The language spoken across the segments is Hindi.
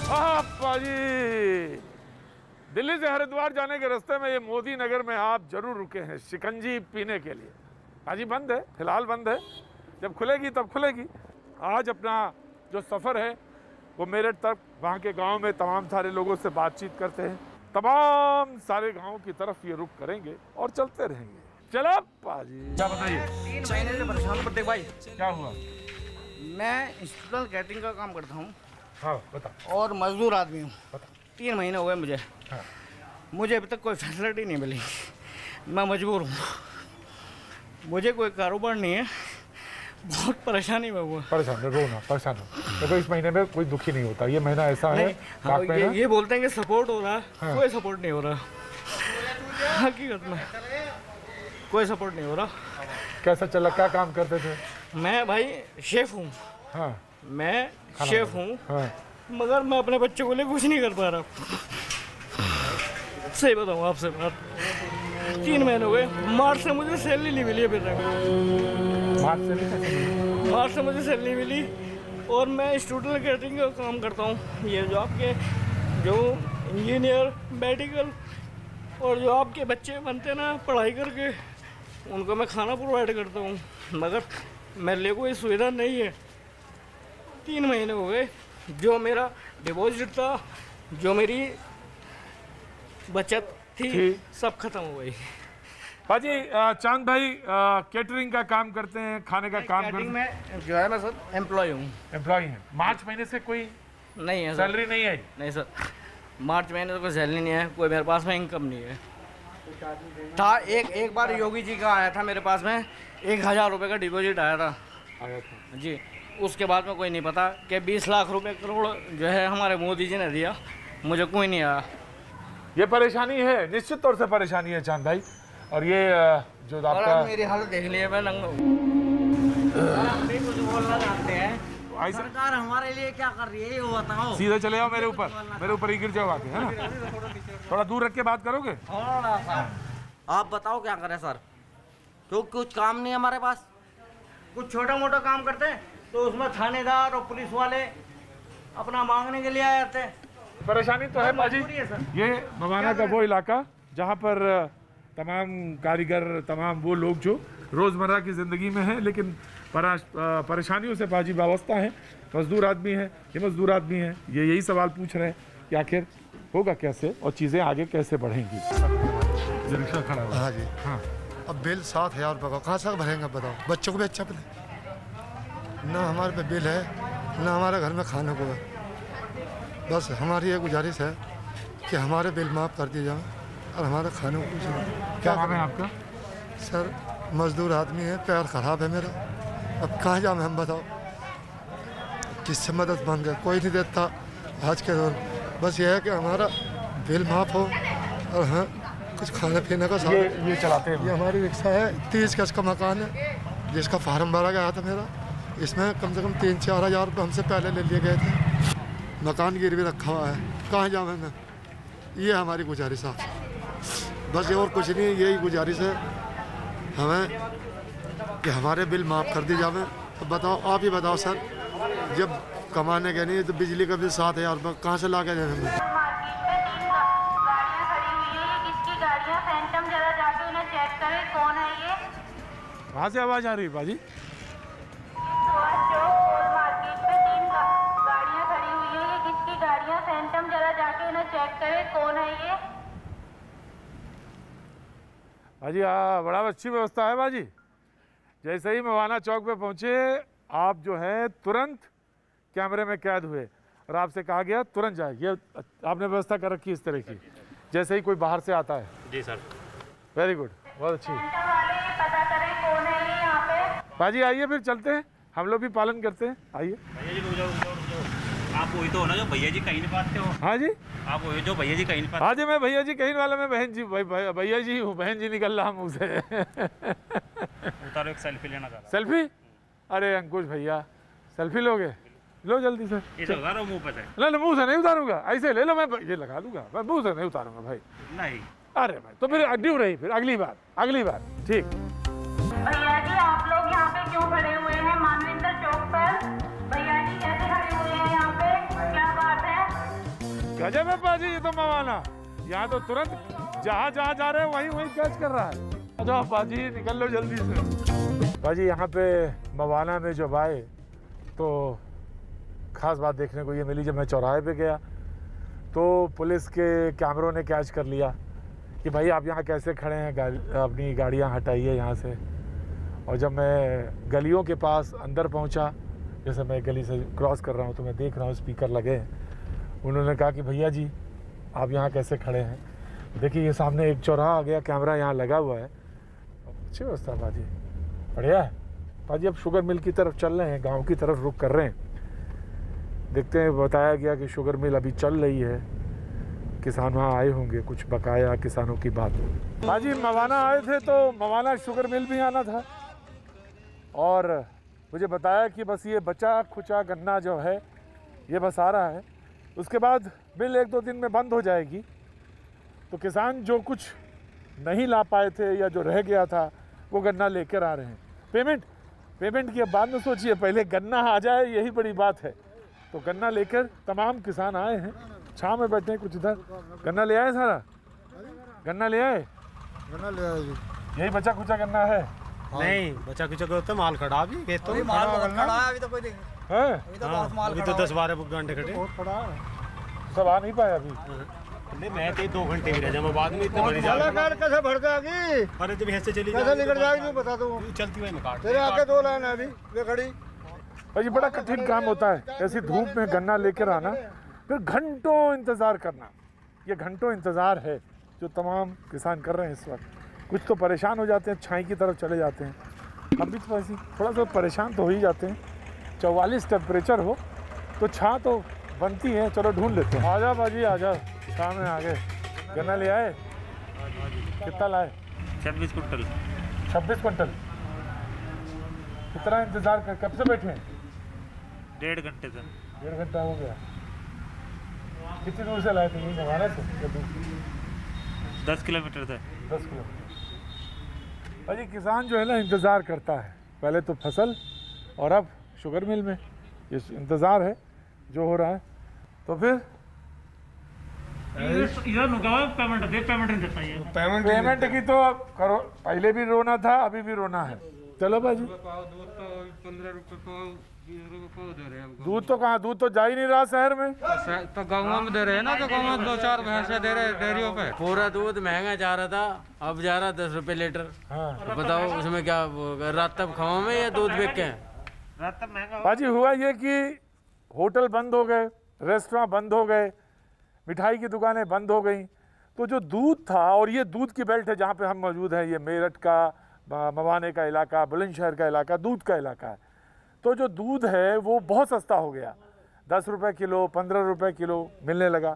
पाजी, दिल्ली से हरिद्वार जाने के रास्ते में ये मोदी नगर में आप जरूर रुके हैं शिकंजी पीने के लिए। पाजी बंद है, फिलहाल बंद है, जब खुलेगी तब खुलेगी। आज अपना जो सफ़र है वो मेरठ तक, वहाँ के गांव में तमाम सारे लोगों से बातचीत करते हैं, तमाम सारे गांव की तरफ ये रुख करेंगे और चलते रहेंगे। चलो पाजी, क्या बताइए? 3 महीने से परेशान करते भाई। क्या हुआ? मैं इंस्टीट्यूट कैटरिंग का काम करता हूँ। हाँ बता। और मजदूर आदमी हूँ। 3 महीने हो गए मुझे। हाँ। मुझे अभी तक कोई फैसिलिटी नहीं मिली। मैं मजबूर हूँ, मुझे कोई कारोबार नहीं है, बहुत परेशानी में हुआ। परेशान रो ना, परेशान हो। देखो इस महीने में कोई दुखी नहीं होता, ये महीना ऐसा है। हाँ, ये बोलते हैं कि सपोर्ट हो रहा है। हाँ। कोई सपोर्ट नहीं हो रहा, हकीकत में कोई सपोर्ट नहीं हो रहा। कैसा चला, क्या काम करते थे? मैं भाई शेफ हूँ। हाँ। मैं शेफ हूँ। हाँ। मगर मैं अपने बच्चे को लिए कुछ नहीं कर पा रहा। सही बताऊँ आपसे बात, 3 महीने हो गए। मार्च से मुझे सैलरी नहीं मिली अभी तक। मार्च से मुझे सैलरी मिली। और मैं स्टूडेंट कैटरिंग का काम करता हूँ। ये जो आपके जो इंजीनियर, मेडिकल और जो आपके बच्चे बनते हैं ना पढ़ाई करके, उनको मैं खाना प्रोवाइड करता हूँ। मगर मेरे लिए कोई सुविधा नहीं है। 3 महीने हो गए। जो मेरा डिपॉजिट था, जो मेरी बचत थी, सब खत्म हो गई। पाजी, चांद भाई कैटरिंग का काम करते हैं, खाने का काम करते हैं। में जो है मैं सर एम्प्लॉय हूँ। एम्प्लॉय हैं। मार्च महीने से कोई नहीं है सैलरी नहीं आई? नहीं सर, मार्च महीने से कोई सैलरी नहीं है, कोई मेरे पास में इनकम नहीं है। था एक बार योगी जी का आया था मेरे पास में, 1000 रुपये का डिपॉजिट आया था जी। उसके बाद में कोई नहीं पता कि 20 लाख रुपए करोड़ जो है हमारे मोदी जी ने दिया, मुझे कोई नहीं आया। ये परेशानी है, निश्चित तौर से परेशानी है चांद भाई। और ये जो आपका मेरी हालत देख ली है, मैं नंगा कुछ बोलना चाहते हैं। सरकार हमारे लिए क्या कर रही है ये बताओ। सीधे चले आओ मेरे ऊपर ही गिर जाओ आके, है ना? थोड़ा दूर रख के बात करोगे? आप बताओ क्या करें सर, तो कुछ काम नहीं है हमारे पास। कुछ छोटा मोटा काम करते हैं तो उसमें थानेदार और पुलिस वाले अपना मांगने के लिए आ जाते हैं। परेशानी तो है बाजी। ये मवाना का वो इलाका जहाँ पर तमाम कारीगर, तमाम वो लोग जो रोज़मर्रा की ज़िंदगी में हैं, लेकिन परेशानियों से बाजी वाबस्ता हैं। मजदूर आदमी हैं, ये मजदूर आदमी हैं, ये यही सवाल पूछ रहे हैं कि आखिर होगा कैसे और चीज़ें आगे कैसे बढ़ेंगी। रिक्शा खड़ा हुआ। हाँ जी। हाँ। अब बिल 7000 रुपये का कहाँ से भरेंगे बताओ? बच्चों को भी अच्छा मिले ना, हमारे पे बिल है ना हमारे घर में खाने को है। बस हमारी ये गुजारिश है कि हमारे बिल माफ़ कर दिए जाए और हमारे खाने को कुछ। क्या नाम है आपका? सर मजदूर आदमी है, पैर ख़राब है मेरा, अब कहाँ जाए हम बताओ? किससे मदद मांगे? कोई नहीं देता आज के दौर। बस ये है कि हमारा बिल माफ़ हो और हाँ कुछ खाने पीने का साथ। ये चलाते हैं। ये हमारी रिक्शा है, 30 गज का मकान है जिसका फार्म भरा गया था मेरा। इसमें कम से कम 3-4 हज़ार रुपये हमसे पहले ले लिए गए थे। मकान गिरवी रखा हुआ है, कहाँ जाऊँ मैं? ये हमारी गुजारिश है बस, और कुछ नहीं। यही गुजारिश है हमें कि हमारे बिल माफ़ कर दी जाए। अब बताओ, आप ही बताओ सर, जब कमाने के नहीं तो बिजली का बिल 7000 रुपये कहाँ से ला के देंगे? कहाँ से आवाज़ आ रही है बाजी? बाजी बड़ा अच्छी व्यवस्था है बाजी। जैसे ही मवाना चौक पे पहुंचे, आप जो है तुरंत कैमरे में कैद हुए और आपसे कहा गया तुरंत जाए। ये आपने व्यवस्था कर रखी इस तरह की, जैसे ही कोई बाहर से आता है। जी सर, वेरी गुड, बहुत अच्छी। बाजी आइए फिर चलते हैं, हम लोग भी पालन करते हैं। आइए। आप वही तो हो ना जो भैया जी कहीं नहीं पाते हो? हाँ जी, आप वही जो भैया जी कहीं नहीं पाते। हाँ जी, मैं भैया जी कहीं वाला, मैं बहन जी भैया जी हूँ, बहन जी निकल रहा मुँह से। उतारो, एक सेल्फी लेना था। सेल्फी? अरे अंकुश भैया, सेल्फी लोगे? लो जल्दी से। ये तो उतारो मुँह पे से। ना मुँह से नहीं उतारूंगा, ऐसे ले लो, मैं ये लगा लूँगा, मैं मुँह से नहीं उतारूंगा भाई। नहीं। अरे भाई तो फिर ड्यू रही, फिर अगली बार ठीक। भैया जी आप लोग यहाँ पे क्यों खड़े हुए हैं मानविंदर चौक पर? भैया जी कैसे खड़े हुए हैं यहाँ पे? क्या बात है? गजब है पाजी, ये तो मवाना यहाँ तो तुरंत जहाँ जहाँ जा रहे हैं वहीं वहीं कैच कर रहा है। अच्छा पाजी निकल लो जल्दी से। पाजी यहाँ पे मवाना में जब आए तो खास बात देखने को ये मिली, जब मैं चौराहे पे गया तो पुलिस के कैमरों ने कैच कर लिया कि भाई आप यहाँ कैसे खड़े हैं, अपनी गाड़ियाँ हटाइए यहाँ से। और जब मैं गलियों के पास अंदर पहुँचा, जैसे मैं गली से क्रॉस कर रहा हूँ तो मैं देख रहा हूँ स्पीकर लगे हैं। उन्होंने कहा कि भैया जी आप यहाँ कैसे खड़े हैं, देखिए ये सामने एक चौराहा आ गया, कैमरा यहाँ लगा हुआ है। अच्छी व्यवस्था पाजी, बढ़िया है पाजी। अब शुगर मिल की तरफ चल रहे हैं, गांव की तरफ रुख कर रहे हैं। देखते हैं, बताया गया कि शुगर मिल अभी चल रही है, किसान वहाँ आए होंगे, कुछ बकाया किसानों की बात। पाजी मवाना आए थे तो मवाना शुगर मिल भी आना था और मुझे बताया कि बस ये बचा खुचा गन्ना जो है ये बस आ रहा है, उसके बाद मिल 1-2 दिन में बंद हो जाएगी। तो किसान जो कुछ नहीं ला पाए थे या जो रह गया था वो गन्ना लेकर आ रहे हैं। पेमेंट की अब बाद में सोचिए, पहले गन्ना आ जाए, यही बड़ी बात है। तो गन्ना लेकर तमाम किसान आए हैं, छाँव में बैठे हैं कुछ इधर। गन्ना ले आए, सारा गन्ना ले आए, गन्ना ले आए जी। यही बचा खुचा गन्ना है? नहीं बचा कुचा तो माल खड़ा भी खेतों में माल बहुत खड़ा है अभी तो, कोई है अभी तो बहुत माल अभी तो 10-12 घंटे खड़े बहुत पड़ा है, सब आ नहीं पाए अभी। नहीं मैं तो 2 घंटे भी रह जाऊँ बाद में, इतने बड़ी जाल कैसे भर जाएगी, अरे जब ऐसे चली कैसे निकल जाएगी बता दो। चलती हुई मैं काट तेरे आगे 2 लाइन है अभी ये खड़ी। भाई बड़ा कठिन काम होता है ऐसी धूप में गन्ना लेकर आना, फिर घंटों इंतज़ार करना। ये घंटों इंतज़ार है जो तमाम किसान कर रहे हैं इस वक्त। कुछ तो परेशान हो जाते हैं, छाई की तरफ चले जाते हैं। हम भी तो ऐसे थोड़ा सा परेशान तो हो ही जाते हैं। 44 टेम्परेचर हो तो छाँ तो बनती है। चलो ढूंढ लेते हैं। आजा बाजी आजा, शाम में आ गए। गन्ना ले आए? कितना लाए? 26 कुंटल। 26 कुंटल। कितना इंतज़ार कर, कब से बैठे हैं? 1.5 घंटे से। 1.5 घंटा हो गया। कितनी दूर से लाए थे? यही मवाना से? 10 किलोमीटर से। 10 किलोमीटर। भाई किसान जो है ना इंतज़ार करता है, पहले तो फसल और अब शुगर मिल में ये इंतज़ार है जो हो रहा है। तो फिर पेमेंट की तो करो, पहले भी रोना था अभी भी रोना है। चलो भाजी, दूध तो कहाँ, दूध तो जा ही नहीं रहा शहर में। तो गाँव में दे रहे हैं ना, तो गाँव में 2-4 भैंसे दे रहे डेयरियों पे। पूरा दूध महंगा जा रहा था, अब जा रहा 10 रुपए लीटर। हाँ। तो बताओ उसमें क्या रात तक खाओ में या दूध बिक के? बाजी हुआ ये कि होटल बंद हो गए, रेस्टोरेंट बंद हो गए, मिठाई की दुकानें बंद हो गई। तो जो दूध था, और ये दूध की बेल्ट है जहाँ पे हम मौजूद हैं, ये मेरठ का, मवाने का इलाका, बुलंदशहर का इलाका दूध का इलाका है। तो जो दूध है वो बहुत सस्ता हो गया, 10 रुपये किलो, 15 रुपये किलो मिलने लगा।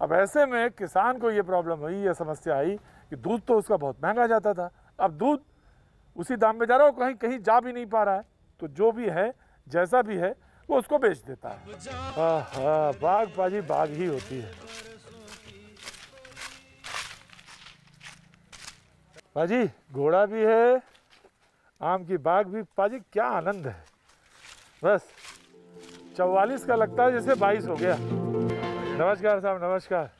अब ऐसे में किसान को ये प्रॉब्लम हुई, ये समस्या आई कि दूध तो उसका बहुत महंगा जाता था, अब दूध उसी दाम में जा रहा है, कहीं कहीं जा भी नहीं पा रहा है। तो जो भी है, जैसा भी है, वो उसको बेच देता है। बाग पाजी बाग ही होती है। पाजी घोड़ा भी है, आम की बाग भी। पाजी क्या आनंद है, बस 44 का लगता है जैसे 22 हो गया। नमस्कार साहब, नमस्कार।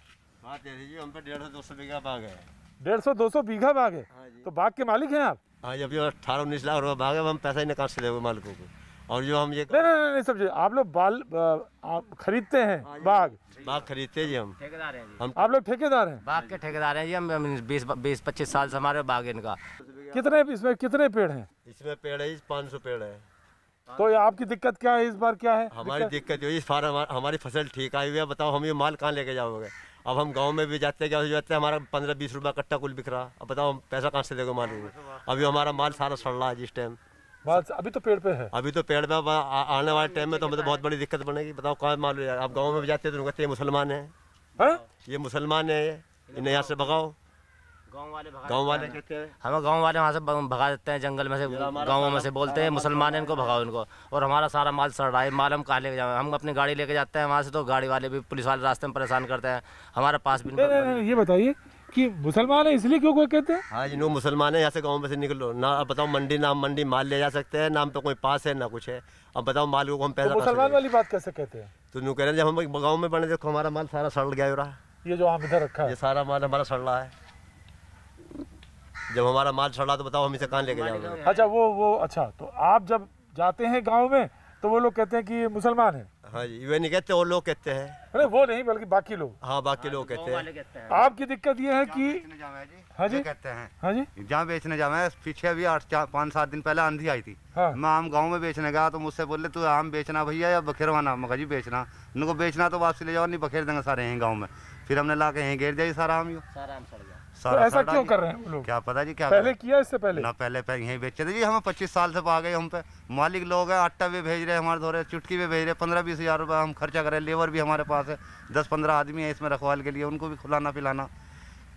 बात जी, हम पे 150-200 बीघा बाग है। 150-200 बीघा बाग है? तो बाग के मालिक हैं आप? हाँ, जब 18-19 लाख रुपये बाग है, हम पैसा ही निकाल से देंगे मालिकों को। और जो हम ये नहीं समझे, आप लोग आप खरीदते हैं बाग खरीदते हैं जी, हम ठेकेदार हैं जी। हम आप लोग ठेकेदार हैं? बाग के ठेकेदार हैं जी हम। 20-25 साल से हमारे बाग इनका। कितने इसमें कितने पेड़ हैं? इसमें पेड़ है 500 पेड़ है। तो ये आपकी दिक्कत क्या है इस बार, क्या है हमारी दिक्कत ये इस बार हमारी फसल ठीक आई हुई है। बताओ हम ये माल कहाँ लेके जाओगे? अब हम गांव में भी जाते हैं, हमारा 15-20 रुपया कट्टा कुल बिक रहा। अब बताओ हम पैसा कहाँ से देंगे मालिक को? अभी हमारा माल सारा सड़ रहा है जिस टाइम। बस अभी तो पेड़ पे है। अभी तो पेड़ में आने वाले टाइम में तो हमें तो बहुत बड़ी दिक्कत बनेगी। बताओ कहाँ माल है? आप गाँव में भी जाते हैं तो कहते हैं मुसलमान है, ये मुसलमान है, इन्हें यहाँ से भगाओ। गाँव वाले कहते हैं, हमें गांव वाले वहाँ से भगा देते हैं, जंगल में से, गाँवों में से बोलते हैं मुसलमान है, इनको भगाओ इनको। और हमारा सारा माल सड़ रहा है। माल हम कहाँ लेके जाए? हम अपनी गाड़ी लेके जाते हैं वहाँ से, तो गाड़ी वाले भी, पुलिस वाले रास्ते में परेशान करते हैं। हमारे पास भी नहीं, ये बताइए कि मुसलमान है इसलिए क्यों कोई कहते हैं? हाँ जी, नो मुसलमान है, यहाँ से गाँव में से निकलो ना। अब बताओ मंडी नाम मंडी माल ले जा सकते हैं, नाम पे कोई पास है ना कुछ है। अब बताओ माल को हम पैसा तो मुसलमान वाली बात कैसे कहते हैं? तो यूँ कह रहे हैं जब हम गाँव में बने देखो हमारा माल सारा सड़ गया हो रहा। ये जो आम इधर रखा है ये सारा माल हमारा सड़ रहा है। जब हमारा माल सड़ा तो बताओ हम इसे कहाँ लेके जाओगे? अच्छा वो अच्छा, तो आप जब जाते हैं गाँव में तो वो लोग कहते हैं कि ये मुसलमान है? हाँ जी, वे नहीं कहते, और लोग कहते हैं। अरे वो नहीं, बल्कि बाकी लोग। हाँ, बाकी लोग कहते हैं। आपकी दिक्कत ये है कि हाँ जी कहते हैं, हाँ जी, जहाँ बेचने जावे। पीछे अभी 5-7 दिन पहले आंधी आई थी। हाँ। मैं आम गांव में बेचने गया तो मुझसे बोले तू आम बेचना भैया या बखेरवाना? मैं कहा जी बेचना। उनको बेचना तो वापसी ले जाओ, नहीं बखेर देंगे सारे यहीं गाँव में। फिर हमने ला के यहीं घेर दिया सारा आम। तो ऐसा क्यों कर रहे हैं वो लोग? क्या पता जी, क्या पहले किया इससे पहले? ना पहले यहीं बेचे थे जी। हमें 25 साल से पा गए हम पे। मालिक लोग हैं, आटा भी भेज रहे हमारे धोरे, चुटकी भी भेज रहे। 15-20 हज़ार रुपये हम खर्चा करें। लेबर भी हमारे पास है, 10-15 आदमी है इसमें रखवाल के लिए, उनको भी खिलाना पिलाना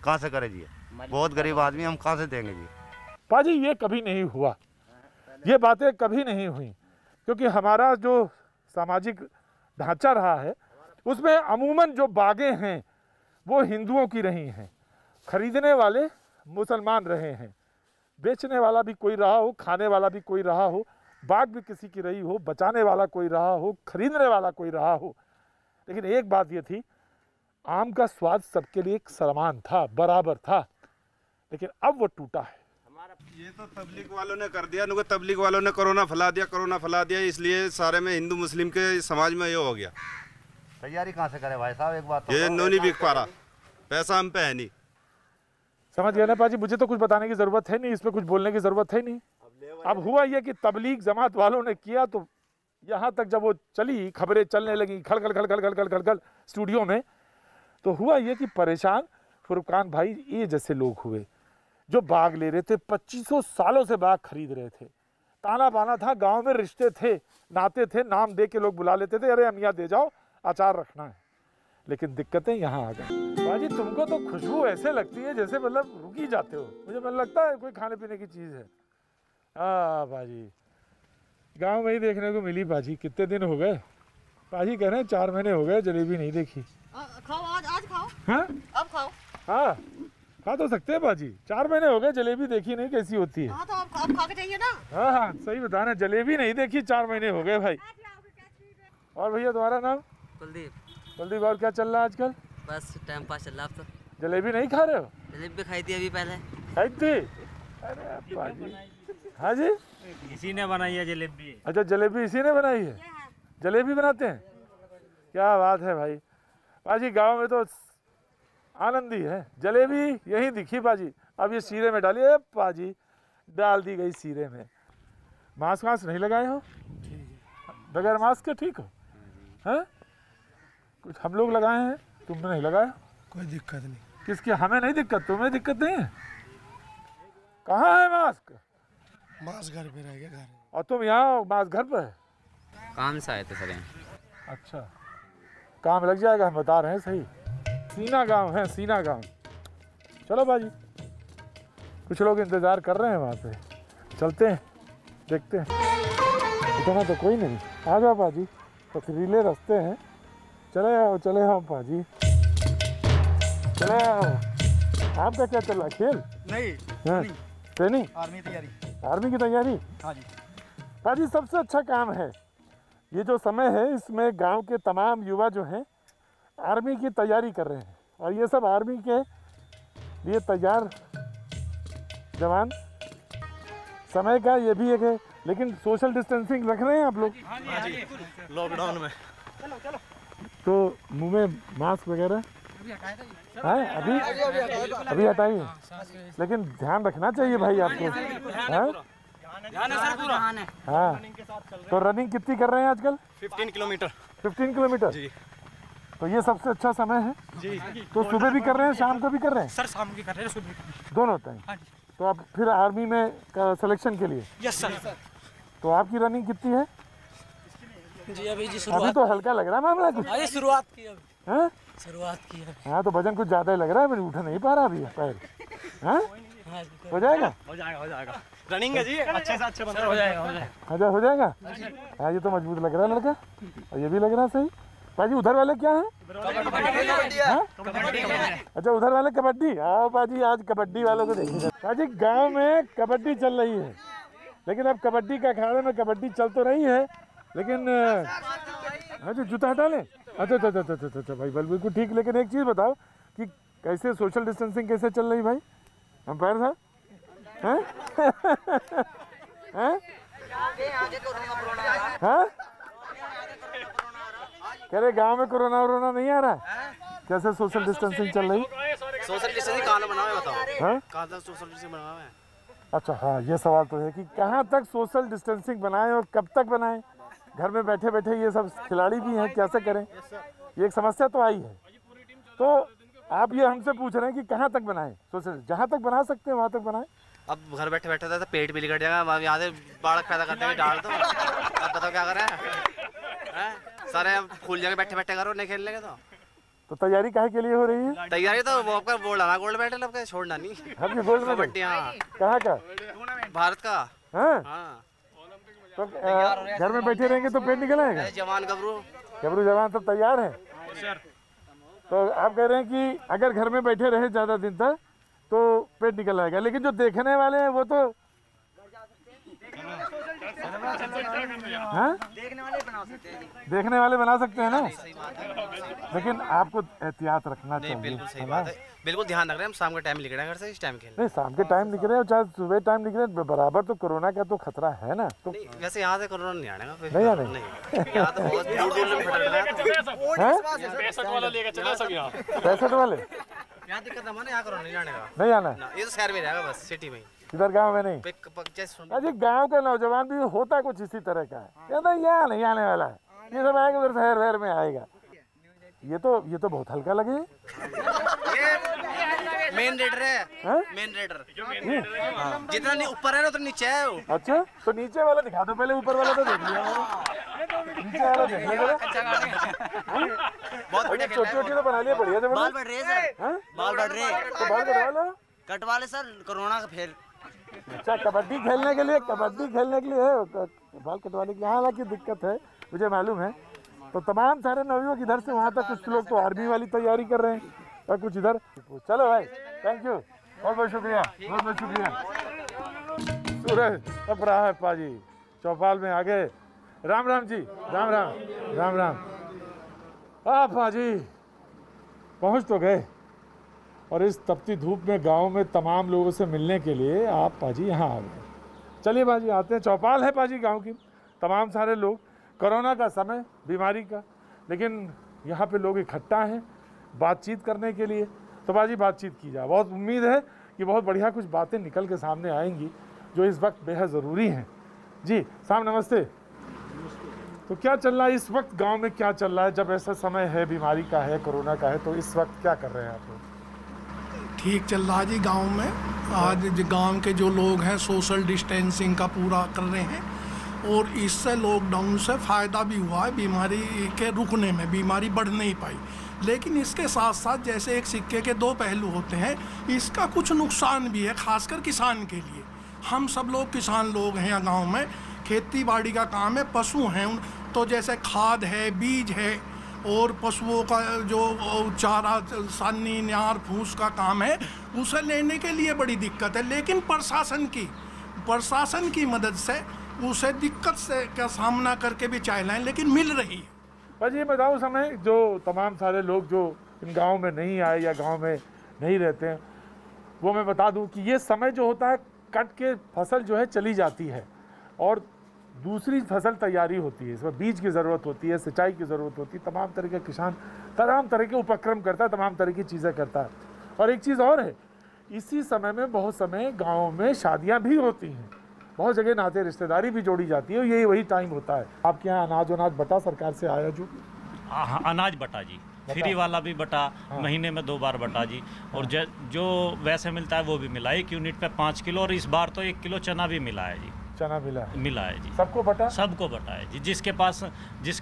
कहाँ से करें जी? बहुत गरीब आदमी, हम कहाँ से देंगे जी? पाजी ये कभी नहीं हुआ, ये बातें कभी नहीं हुई, क्योंकि हमारा जो सामाजिक ढांचा रहा है उसमें अमूमन जो बागें हैं वो हिंदुओं की रही हैं, खरीदने वाले मुसलमान रहे हैं, बेचने वाला भी कोई रहा हो, खाने वाला भी कोई रहा हो, बाग भी किसी की रही हो, बचाने वाला कोई रहा हो, खरीदने वाला कोई रहा हो। लेकिन एक बात ये थी, आम का स्वाद सबके लिए एक समान था, बराबर था, लेकिन अब वो टूटा है। ये तो तबलीग वालों ने कर दिया, उनको तबलीग वालों ने कोरोना फैला दिया, इसलिए सारे में हिंदू मुस्लिम के समाज में ये हो गया। तैयारी कहाँ से करें भाई साहब? एक बात ये नहीं बिक पा रहा, पैसा हम पे है नहीं। समझ गया ना पाजी, मुझे तो कुछ बताने की जरूरत है नहीं, इस पर कुछ बोलने की जरूरत है नहीं। अब हुआ ये कि तबलीग जमात वालों ने किया, तो यहाँ तक जब वो चली, खबरें चलने लगी खलखल खलखल खलखल खलखल स्टूडियो में, तो हुआ ये कि परेशान फुरकान भाई ये जैसे लोग हुए जो बाग ले रहे थे, 2500 सालों से बाग खरीद रहे थे, ताना बाना था, गांव में रिश्ते थे, नाते थे, नाम दे के लोग बुला लेते थे, अरे अमिया दे जाओ अचार रखना है। लेकिन दिक्कतें यहाँ आ गई। बाजी तुमको तो खुशबू ऐसे लगती है जैसे मतलब रुकी जाते हो, मुझे मन लगता है कोई खाने पीने की चीज़ है। बाजी गांव में ही देखने को मिली। बाजी कितने दिन हो गए? बाजी कह रहे हैं 4 महीने हो गए, जलेबी नहीं देखी। खाओ आज खाओ। हाँ अब खाओ। हाँ खा तो सकते हैं बाजी, 4 महीने हो गए, जलेबी देखी नहीं, कैसी होती है? हाँ तो अब खा के जाइए ना। हाँ सही बता रहे, जलेबी नहीं देखी, 4 महीने हो गए भाई। और भैया तुम्हारा नाम? कुलदीप। कुलदीप, और क्या चल रहा है आजकल? बस टाइम पास चल रहा है। अब तो जलेबी नहीं खा रहे हो? जलेबी खाई थी अभी पहले। खाई थी? अरे बाजी, हाँ जी, इसी ने बनाई है जलेबी। अच्छा जलेबी इसी ने बनाई है? जलेबी बनाते हैं, क्या बात है भाई। बाजी गांव में तो आनंद ही है, जलेबी यहीं दिखी बाजी। अब ये सीरे में डाली है बाजी, डाल दी गई सीरे में। मास्क वास्क नहीं लगाए हो? बगैर मास्क के ठीक हो? हैं? कुछ हम लोग लगाए हैं, तुमने नहीं लगाया? कोई दिक्कत नहीं। किसकी? हमें नहीं दिक्कत, तुम्हें दिक्कत नहीं है? कहाँ है मास्क? मास्क घर पे रह गया, घर। और तुम यहाँ मास्क घर पे है? काम से आए थे सर। अच्छा काम लग जाएगा, हम बता रहे हैं सही। सीना गांव है, सीना गांव। चलो बाजी, कुछ लोग इंतज़ार कर रहे हैं वहाँ पे, चलते हैं देखते हैं। इतना तो कोई नहीं, आ जाओ बाजी, पथरीले रास्ते हैं, चले आओ बाजी, चले आओ। आपका क्या चल रहा है? खेल नहीं, ट्रेनिंग, आर्मी तैयारी। आर्मी की तैयारी? हाँ जी। बाजी सबसे अच्छा काम है ये जो समय है, इसमें गांव के तमाम युवा जो हैं आर्मी की तैयारी कर रहे हैं, और ये सब आर्मी के लिए तैयार जवान। समय का ये भी एक है, लेकिन सोशल डिस्टेंसिंग रख रहे हैं आप लोग? लॉकडाउन में तो मुंह में मास्क वगैरह है? अभी हटाइए, लेकिन ध्यान रखना चाहिए भाई आपको। हाँ तो रनिंग कितनी कर रहे हैं आजकल? 15 किलोमीटर। 15 किलोमीटर जी। तो ये सबसे अच्छा समय है जी। तो सुबह भी कर रहे हैं, शाम को भी कर रहे हैं? सर शाम की कर रहे हैं, सुबह दोनों टाइम। तो आप फिर आर्मी में सिलेक्शन के लिए? Yes sir. तो आपकी रनिंग कितनी है जी? अभी तो हल्का लग रहा है मामला कुछ? शुरुआत की है। हाँ शुरुआत की है। हाँ तो वजन कुछ ज़्यादा ही लग रहा है, मैंने उठा नहीं पा रहा अभी पैर। हाँ हो जाएगा? हो जाएगा। रनिंग है जी, अच्छे से अच्छे बंदा हो जाएगा। हो जाएगा? हाँ ये तो मजबूत लग रहा है लड़का, और ये भी लग रहा है सही। पाजी उधर वाले क्या हैं? अच्छा उधर वाले कबड्डी। आओ पाजी आज कबड्डी वालों को देखिए। पाजी गांव में कबड्डी चल रही है, लेकिन अब कबड्डी का अखाड़े में कबड्डी चल तो रही है, लेकिन जो जूता हटा लें। अच्छा भाई बिल्कुल ठीक। लेकिन एक चीज़ बताओ कि कैसे सोशल डिस्टेंसिंग कैसे चल रही भाई अंपायर साहब? हैं? हैं? हाँ? कह रहे गाँव में कोरोना वोरोना नहीं आ रहा है? कैसे सोशल डिस्टेंसिंग चल रही? सोशल डिस्टेंसिंग कहाँ बनावे बताओ? हाँ? कहाँ तक सोशल डिस्टेंसिंग बनावे? अच्छा हाँ, ये सवाल तो है कि कहाँ तक सोशल डिस्टेंसिंग बनाएं और कब तक बनाएं। घर में बैठे बैठे ये सब खिलाड़ी भी हैं, कैसे करें? ये एक समस्या तो आई है। तो आप ये हमसे पूछ रहे हैं कि कहाँ तक बनाएं सोशल? जहाँ तक बना सकते हैं वहाँ तक बनाएं। अब घर बैठे बैठे तो पेट भी बिगड़ जाएगा, यहाँ से बाढ़ पैदा करते हुए डाल दो। अब बताओ क्या करें? सारे फूल जाके बैठे बैठे करो, नहीं खेल लेंगे तो तैयारी काहे के लिए हो रही है? तैयारी तो वो आपका गोल्ड आना, गोल्ड मेडल आपका छोड़ना नहीं। हम गोल्ड मेडल कहाँ का? भारत का। हाँ तो घर में बैठे रहेंगे तो पेट निकल आएगा। जवान गबरू जवान सब तैयार है। तो आप कह रहे हैं कि अगर घर में बैठे रहे ज़्यादा दिन तक तो पेट निकल आएगा, लेकिन जो देखने वाले हैं वो तो हाँ? देखने वाले बना सकते हैं ना, लेकिन आपको एहतियात रखना चाहिए। बिल्कुल सही बात है, बिल्कुल ध्यान रख रहे हैं। हम शाम के टाइम निकले घर से, इस टाइम खेलने। नहीं शाम के टाइम निकले और चाहे सुबह टाइम निकले, बराबर तो कोरोना का तो खतरा है ना। तो वैसे यहाँ से कोरोना नहीं आने का। नहीं आने यहाँ तो बहुत दूर में फटक रहा है। 65 वाला लेकर चला सब यहाँ। 65 वाले यहाँ दिक्कत है ना, यहाँ कोरोना नहीं आने का। नहीं आना, ये तो शहर में रहेगा बस, सिटी में। इधर गांव में नहीं। अजी गांव का नौजवान भी होता कुछ इसी तरह का है, कहता यहाँ नहीं आने वाला है, ये सब आएगा उधर शहर वहर में आएगा। ये तो बहुत हल्का लगे। मेन रेडर है, मेन रेडर जितना नहीं ऊपर है ना उतना नीचे है वो। अच्छा तो नीचे वाला दिखा दो पहले, ऊपर वाला तो देख लिया, नीचे वाला देख लिया। बहुत बढ़िया छोटी छोटी तो बना लिया, बढ़िया से। बाल बढ़ रहे सर, बाल बढ़ रहे, तो बाल कटवा लो, कटवा ले सर, कोरोना का फिर। अच्छा कबड्डी खेलने के लिए है, बाल कटवाने के लिए। हालांकि दिक्कत है मुझे मालूम है। तो तमाम सारे नवयुवक इधर से वहाँ तक, कुछ लोग तो आर्मी वाली तैयारी कर रहे हैं और कुछ इधर। चलो भाई थैंक यू, बहुत बहुत शुक्रिया, बहुत बहुत शुक्रिया। सूरज अब रहा है पाजी चौपाल में आगे। राम राम जी, राम राम, राम राम। आप पाजी पहुँच तो गए, और इस तपती धूप में गांव में तमाम लोगों से मिलने के लिए आप पाजी यहाँ आ गए। चलिए पाजी आते हैं। चौपाल है पाजी गांव की, तमाम सारे लोग, कोरोना का समय, बीमारी का, लेकिन यहाँ पे लोग इकट्ठा हैं बातचीत करने के लिए। तो पाजी बातचीत की जाए, बहुत उम्मीद है कि बहुत बढ़िया कुछ बातें निकल के सामने आएंगी जो इस वक्त बेहद ज़रूरी हैं। जी साहब नमस्ते। तो क्या चल रहा है इस वक्त गाँव में, क्या चल रहा है जब ऐसा समय है, बीमारी का है, कोरोना का है, तो इस वक्त क्या कर रहे हैं आप लोग? ठीक चल रहा है जी गांव में। आज गांव के जो लोग हैं सोशल डिस्टेंसिंग का पूरा कर रहे हैं, और इससे लॉकडाउन से फ़ायदा भी हुआ है बीमारी के रुकने में, बीमारी बढ़ नहीं पाई। लेकिन इसके साथ साथ जैसे एक सिक्के के दो पहलू होते हैं, इसका कुछ नुकसान भी है, खासकर किसान के लिए। हम सब लोग किसान लोग हैं यहाँ गाँव में, खेती बाड़ी का काम है, पशु हैं, तो जैसे खाद है, बीज है, और पशुओं का जो चारा, सानी, न्यार, फूस का काम है, उसे लेने के लिए बड़ी दिक्कत है। लेकिन प्रशासन की मदद से उसे दिक्कत से का सामना करके भी चाहें, लेकिन मिल रही है। बस ये बताओ समय, जो तमाम सारे लोग जो इन गाँव में नहीं आए या गाँव में नहीं रहते हैं, वो मैं बता दूं कि ये समय जो होता है, कट के फसल जो है चली जाती है और दूसरी फसल तैयारी होती है। इसमें बीज की ज़रूरत होती है, सिंचाई की ज़रूरत होती है, तमाम तरह के किसान तमाम तरह के उपक्रम करता है, तमाम तरह की चीज़ें करता है। और एक चीज़ और है, इसी समय में बहुत समय गाँव में शादियाँ भी होती हैं, बहुत जगह नाते रिश्तेदारी भी जोड़ी जाती है, यही वही टाइम होता है। आपके यहाँ अनाज बटा सरकार से आया जो? अनाज बटा जी, फ्री वाला भी बटा, महीने में 2 बार बटा जी, और जो वैसे मिलता है वो भी मिला। 1 यूनिट पे 5 किलो, और इस बार तो 1 किलो चना भी मिला है जी। चना मिला है जी। सबको बटा? सबको बटा है जी। जिसके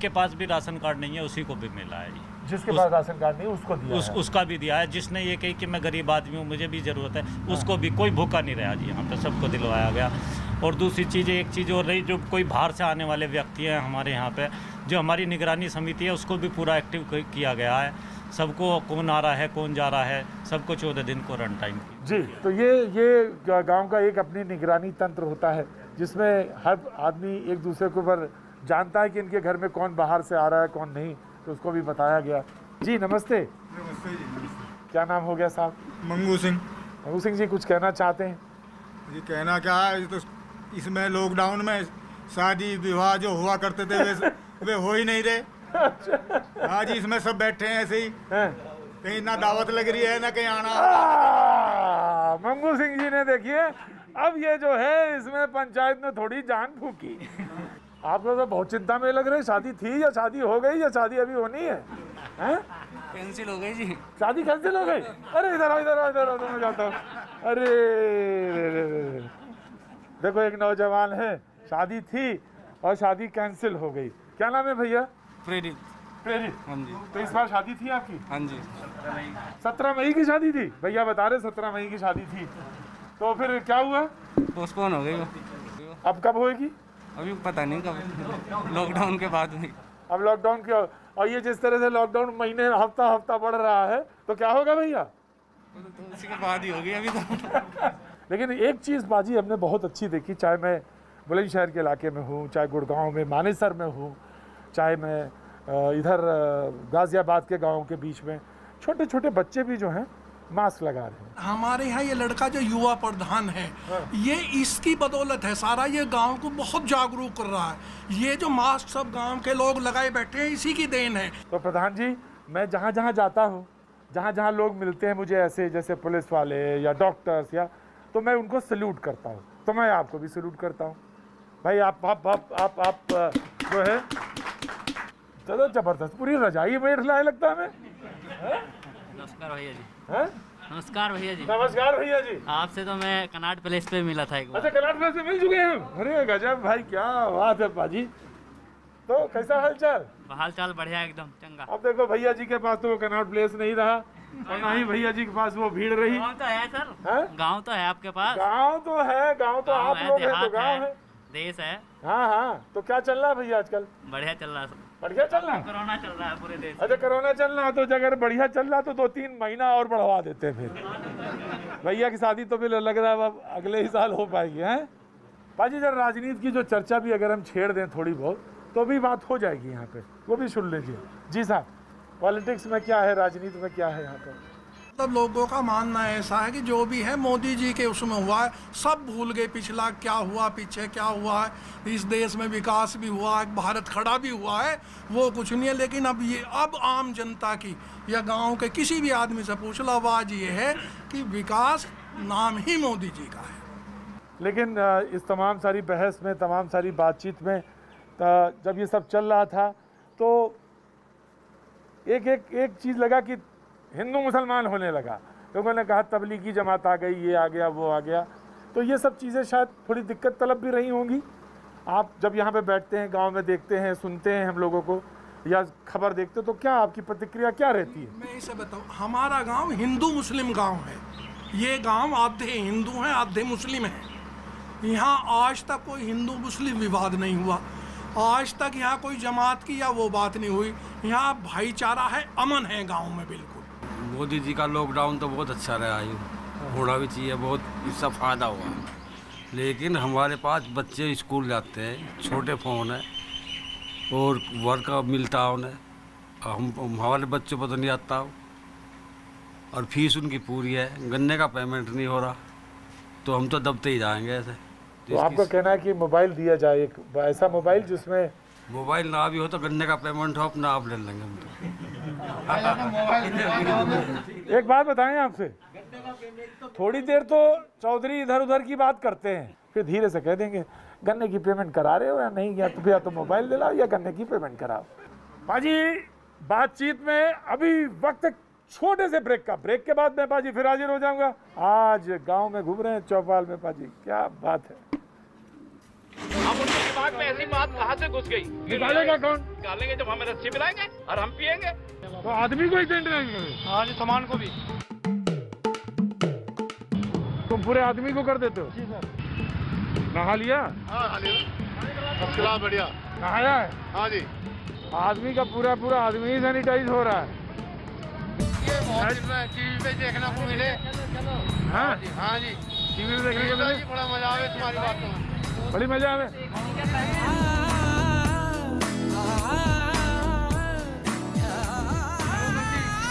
पास भी राशन कार्ड नहीं है उसी को भी मिला है जी। जिसके पास राशन कार्ड नहीं उसको दिया है। उसका भी दिया है। जिसने ये कही कि मैं गरीब आदमी हूँ, मुझे भी ज़रूरत है, उसको भी, कोई भूखा नहीं रहा जी। यहाँ पे सबको दिलवाया गया। और दूसरी चीज़ एक चीज़ और रही, जो कोई बाहर से आने वाले व्यक्ति हैं हमारे यहाँ पे, जो हमारी निगरानी समिति है उसको भी पूरा एक्टिव किया गया है। सबको कौन आ रहा है कौन जा रहा है सबको 14 दिन क्वारंटाइन जी। तो ये गांव का एक अपनी निगरानी तंत्र होता है जिसमें हर आदमी एक दूसरे के ऊपर जानता है कि इनके घर में कौन बाहर से आ रहा है कौन नहीं, तो उसको भी बताया गया। जी नमस्ते। नमस्ते जी। क्या नाम हो गया साहब? मंगू सिंह। मंगू सिंह जी कुछ कहना चाहते हैं? जी कहना क्या है, तो इसमें लॉकडाउन में शादी विवाह जो हुआ करते थे वे हो ही नहीं रहे। आज इसमें सब बैठे हैं ऐसे ही, कहीं ना दावत लग रही है ना कहीं आना। मंगू सिंह जी ने देखिए अब ये जो है इसमें पंचायत ने थोड़ी जान फूकी। आपको तो बहुत चिंता में लग रहे, शादी थी या शादी हो गई या शादी अभी होनी है? कैंसिल हो गई जी। शादी कैंसिल हो गई? अरे इधर इधर मैं जाता हूँ। अरे देखो एक नौजवान है, शादी थी और शादी कैंसिल हो गई। क्या नाम है भैया? प्रेरित। प्रेरित। हाँ जी। तो इस बार शादी थी आपकी? हाँ जी। 17 मई की शादी थी भैया बता रहे, 17 मई की शादी थी। तो फिर क्या हुआ? पोस्टपोन हो गई वो। अब कब होएगी? अभी पता नहीं कब, लॉकडाउन के बाद हुई। अब लॉकडाउन के, और ये जिस तरह से लॉकडाउन महीने हफ्ता बढ़ रहा है तो क्या होगा भैया? तो उसी के बाद ही होगी अभी तो। लेकिन एक चीज़ बाजी हमने बहुत अच्छी देखी, चाहे मैं बुलंदशहर के इलाके में हूँ, चाहे गुड़गांव में मानेसर में हूँ, चाहे मैं इधर गाज़ियाबाद के गाँव के बीच में, छोटे छोटे बच्चे भी जो हैं मास्क लगा रहे हैं। हमारे यहाँ ये लड़का जो युवा प्रधान है, ये इसकी बदौलत है, सारा ये गांव को बहुत जागरूक कर रहा है। ये जो मास्क सब गांव के लोग लगाए बैठे हैं इसी की देन है। तो प्रधान जी मैं जहाँ जहाँ जाता हूँ, जहाँ जहाँ लोग मिलते हैं मुझे ऐसे जैसे पुलिस वाले या डॉक्टर्स या, तो मैं उनको सल्यूट करता हूँ। तो मैं आपको भी सल्यूट करता हूँ भाई। आप जो है चलो जबरदस्त पूरी रजाई में लाए लगता है हमें। नमस्कार भैया जी। हैं? नमस्कार भैया जी। नमस्कार भैया जी। आपसे तो मैं कनाट प्लेस पे मिला था एक बार। अच्छा कनाट प्लेस पे मिल चुके हैं? अरे गजब भाई, क्या बात है बाजी। तो कैसा हालचाल? हालचाल बढ़िया एकदम चंगा। अब देखो भैया जी के पास तो वो कनाट प्लेस नहीं रहा और ना ही भैया जी के पास वो भीड़ रही। गाँव तो है सर, गाँव तो है आपके पास। गाँव तो है, गाँव तो आप लोग हैं तो गाँव है, देश है। हाँ। तो क्या चल रहा है भैया आजकल? बढ़िया चल रहा है। बढ़िया चल रहा है? कोरोना चल रहा है पूरे देश। अच्छा कोरोना चल रहा है, तो अगर बढ़िया चल रहा तो 2-3 महीना और बढ़वा देते फिर। भैया की शादी तो फिर लग रहा है अब अगले ही साल हो पाएगी। हैं पाजी, जरा राजनीति की जो चर्चा भी अगर हम छेड़ दें थोड़ी बहुत तो भी बात हो जाएगी यहाँ पे, वो भी सुन लीजिए। जी साहब, पॉलिटिक्स में क्या है, राजनीति में क्या है यहाँ पर? मतलब लोगों का मानना ऐसा है कि जो भी है मोदी जी के उसमें हुआ है, सब भूल गए पिछला क्या हुआ, पीछे क्या हुआ है। इस देश में विकास भी हुआ है, भारत खड़ा भी हुआ है, वो कुछ नहीं है। लेकिन अब आम जनता की या गांव के किसी भी आदमी से पूछ लो, आवाज़ ये है कि विकास नाम ही मोदी जी का है। लेकिन इस तमाम सारी बहस में, तमाम सारी बातचीत में जब ये सब चल रहा था तो एक चीज़ लगा कि हिंदू मुसलमान होने लगा। लोगों ने कहा तबलीगी जमात आ गई, ये आ गया वो आ गया। तो ये सब चीज़ें शायद थोड़ी दिक्कत तलब भी रही होंगी। आप जब यहाँ पे बैठते हैं, गांव में देखते हैं, सुनते हैं हम लोगों को या खबर देखते हो, तो क्या आपकी प्रतिक्रिया क्या रहती है? मैं इसे बताऊँ, हमारा गांव हिंदू मुस्लिम गांव है। ये गांव आधे हिंदू हैं आधे मुस्लिम हैं। यहाँ आज तक कोई हिंदू मुस्लिम विवाद नहीं हुआ, आज तक यहाँ कोई जमात की या वो बात नहीं हुई। यहाँ भाईचारा है, अमन है गाँव में बिल्कुल। मोदी जी का लॉकडाउन तो बहुत अच्छा रहा है, होना भी चाहिए, बहुत इसका फ़ायदा हुआ। लेकिन हमारे पास बच्चे स्कूल जाते हैं, छोटे फ़ोन है और वर्क मिलता है उन्हें, हमारे बच्चों पर तो नहीं आता और फीस उनकी पूरी है, गन्ने का पेमेंट नहीं हो रहा, तो हम तो दबते ही जाएंगे ऐसे। तो आपका कहना है कि मोबाइल दिया जाए, एक ऐसा मोबाइल जिसमें मोबाइल ना भी हो तो गन्ने का पेमेंट हो, अपना आप ले लेंगे हम तो। एक बात बताएं आपसे, थोड़ी देर तो चौधरी इधर उधर की बात करते हैं, फिर धीरे से कह देंगे गन्ने की पेमेंट करा रहे हो या नहीं, या तो मोबाइल ले लाओ या गन्ने की पेमेंट कराओ। पाजी बातचीत में अभी वक्त छोटे से ब्रेक का, ब्रेक के बाद मैं पाजी फिर हाजिर हो जाऊंगा। आज गांव में घूम रहे हैं चौपाल में पाजी, क्या बात है। अब उनके दिमाग में ऐसी बात कहाँ से घुस गई? निकालेगा कौन? निकालेंगे जब हमें रस्सी पिलाएंगे और हम पिएंगे। तो आदमी को ही टेंट रहेंगे, आज सामान को भी। तुम पूरे आदमी को कर देते हो? नहा लिया? हाँ नहा लिया, फर्स्ट क्लास बढ़िया। नहाया है? हाँ जी। आदमी का पूरा पूरा आदमी ही सैनिटाइज हो रहा है। ये बहुत टीवी पे देखने को मिले। हाँ हाँ जी, टीवी में देखने को मिले। बड़ा मजा आवे तुम्हारी बातों में। बड़ी मजा आवे।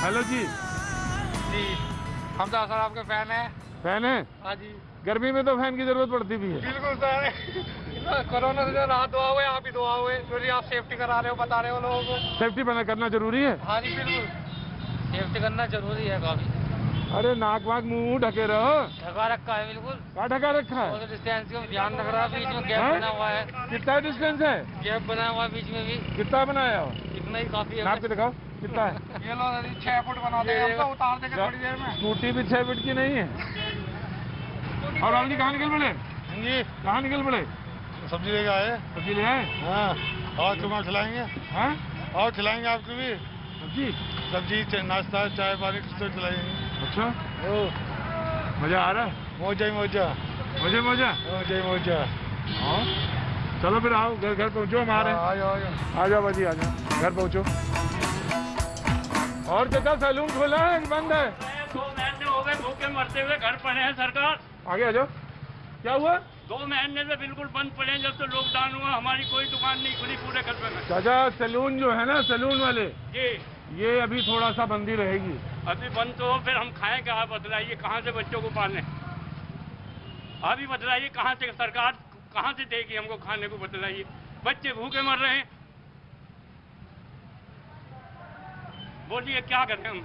हेलो जी। जी हम तो सर आपके फैन हैं। फैन है? हाँ जी। गर्मी में तो फैन की जरूरत पड़ती भी है। बिल्कुल सर, कोरोना से जो राहत दुआ हुए, आप भी दुआ हुए, जो आप सेफ्टी करा रहे हो, बता रहे हो लोगों को। सेफ्टी बना करना जरूरी है। हाँ जी बिल्कुल, सेफ्टी करना जरूरी है काफी। अरे नाक वाक मुंह ढके रहो। ढका रखा है बिल्कुल। क्या ढका रखा है? सोशल डिस्टेंस का ध्यान रख रहा है, बीच में गैप बना हुआ है। कितना डिस्टेंस है? गैप बना हुआ है बीच में भी। कितना बनाया हो? इतना ही काफी है। नाप के दिखाओ कितना है। ये लो 6 फुट बना देंगे, हमको उतार देंगे थोड़ी देर में। स्कूटी भी 6 फुट की नहीं है। और राहुल कहाँ निकल पड़े? जी कहाँ निकल पड़े? सब्जी लेके आए। सब्जी ले आए? हाँ, और तुम्हें खिलाएंगे। हाँ, और खिलाएंगे आपको भी। सब्जी नाश्ता चाय पानी सब खिलाएंगे। अच्छा, मजा आ रहा है? मौजा ही मौजा। मौजा मौजा मौजा ही मौजा। हाँ चलो फिर आओ, घर पहुँचो हमारे। आ जाओ बाजी, आ जाओ, घर पहुँचो। और क्या सैलून खोला है कि बंद है? 2 महीने हो गए भूखे मरते हुए, घर पड़े हैं सरकार। आगे आ जाओ। क्या हुआ? 2 महीने से बिल्कुल बंद पड़े हैं, जब से लॉकडाउन हुआ हमारी कोई दुकान नहीं खुली पूरे कस्बे में। चाचा सैलून जो है ना, सैलून वाले जी, ये अभी थोड़ा सा बंदी रहेगी। अभी बंद तो हो, फिर हम खाएं क्या? बतलाइए कहाँ से बच्चों को पालें? अभी बतलाइए कहाँ से सरकार कहाँ से देगी हमको खाने को? बतलाइए, बच्चे भूखे मर रहे हैं। बोलिए क्या करें हम?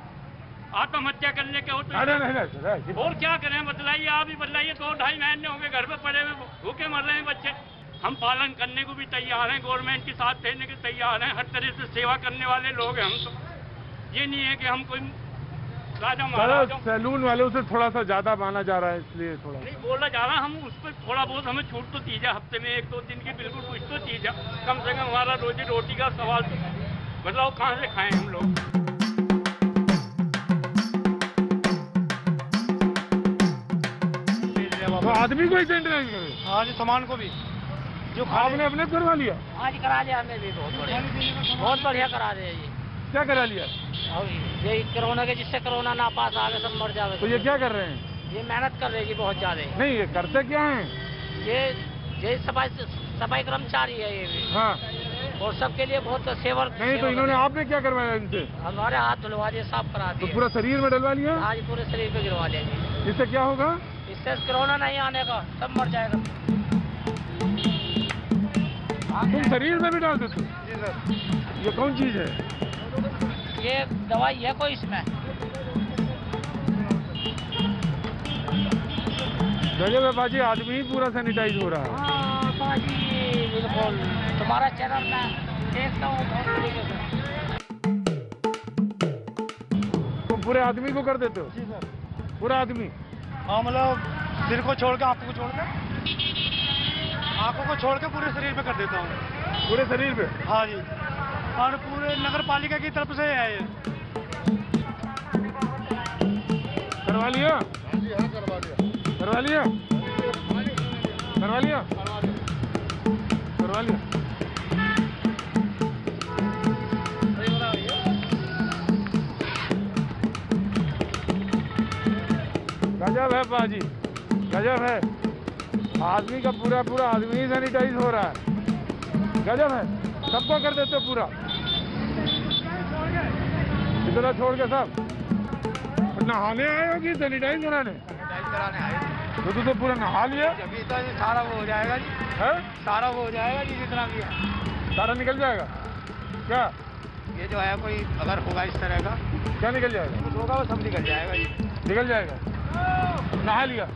आत्महत्या करने के हो तो नहीं। और क्या करें? बतलाइए, आप ही बतलाइए। 2-2.5 महीने हो गए घर पे पड़े हुए, भूखे मर रहे हैं बच्चे। हम पालन करने को भी तैयार हैं, गवर्नमेंट के साथ देने के तैयार हैं, हर तरह से सेवा करने वाले लोग हैं हम। तो ये नहीं है कि हम कोई राजा महाराजा। सैलून वालों से थोड़ा सा ज्यादा माना जा रहा है, इसलिए थोड़ा नहीं बोला जा रहा। हम उस पर थोड़ा बहुत हमें छूट तो दीजिए, हफ्ते में 1-2 दिन की बिल्कुल कुछ तो दीजिए। कम से कम हमारा रोजी रोटी का सवाल तो बताओ कहाँ से खाएं हम लोग? तो आदमी को ही सैनिटाइज करे? हाँ जी, सामान को भी। जो आपने अपने करवा लिया? हाँ जी करा लिया हमने भी, बहुत बढ़िया करा दिया जी। क्या करा लिया? ये कोरोना के, जिससे कोरोना ना पास आगे सब मर जावे। तो ये क्या कर रहे हैं? ये मेहनत कर रहे हैं बहुत ज्यादा। नहीं, ये करते क्या हैं? ये सफाई कर्मचारी है ये भी। हाँ, और सबके लिए बहुत सेवा। नहीं तो इन्होंने आपने क्या करवाया इनसे? हमारे हाथ धुलवा दिए, साफ करा दिए। तो पूरा शरीर में डलवा लिया? हाँ जी, पूरे शरीर पे गिरवा लिया जी। इससे क्या होगा? इससे कोरोना नहीं आने का, सब मर जाएगा। तुम शरीर में भी डाल देते? जी सर। ये कौन चीज है? ये दवाई है कोई इसमें? जगह बाजी, आदमी ही पूरा सैनिटाइज हो रहा है। हाँ बाजी बिल्कुल। तुम्हारा चैनल मैं देखता हूँ बहुत तरीके से। तुम पूरे आदमी को कर देते हो? जी सर। पूरा आदमी? हाँ, मतलब सिर को छोड़ के, आंखों को छोड़ के, आंखों को छोड़ के पूरे शरीर पे कर देता हूँ। पूरे शरीर पे? हाँ जी, और पूरे नगर पालिका की तरफ से है ये। करवा लिया? जी हाँ, करवा लिया। करवा लिया? करवा लिया? करवा लिया? गजब है बाजी, गजब है। आदमी का पूरा पूरा आदमी ही सैनिटाइज हो रहा है। गजब है, सबको कर देते हो पूरा, इतना छोड़ के सब। नहाने आए हो कि सैनिटाइज कराने? कराने आए। तो पूरा नहा लिया? अभी तो सारा वो हो जाएगा जी। है? सारा वो हो जाएगा जी, जितना भी है सारा निकल जाएगा। क्या ये जो है, कोई अगर होगा इस तरह का? क्या निकल जाएगा? कुछ होगा वो सब निकल जाएगा जी। निकल जाएगा। नहा लिया?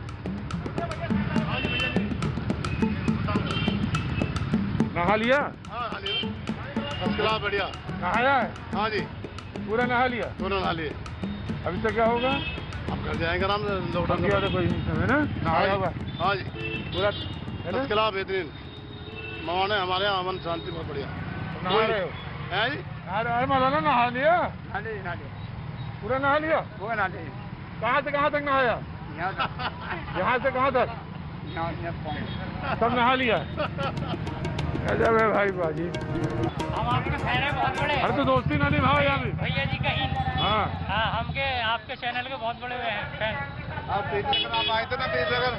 नहा लिया? हाँ नहा लिया, फर्स्ट क्लास बढ़िया। नहाया है? हाँ जी, पूरा नहा लिया? दोनों नहा लिए। अभी तक क्या होगा? अब घर जाएंगे आराम से, लॉकडाउन तो कोई नहीं समय ना, नहाया होगा? हाँ जी, पूरा फर्स्ट क्लास बेहतरीन। मौलाना हमारे यहाँ अमन शांति बहुत बढ़िया। नहा रहे हो? है जी, अरे मौलाना नहा लिया? नहा लिया। पूरा नहा लिया? वो नहा लिया। कहाँ से कहाँ तक नहाया? यहाँ से कहाँ तक? सब नहा लिया? गजब है भाई बाजी। हम आपके फैन हैं बहुत बड़े। अरे तो दोस्ती ना निभाओ यार भैया जी कहीं। हाँ हमके आपके चैनल के बहुत बड़े फैन। आप आप आए थे ना श्रीनगर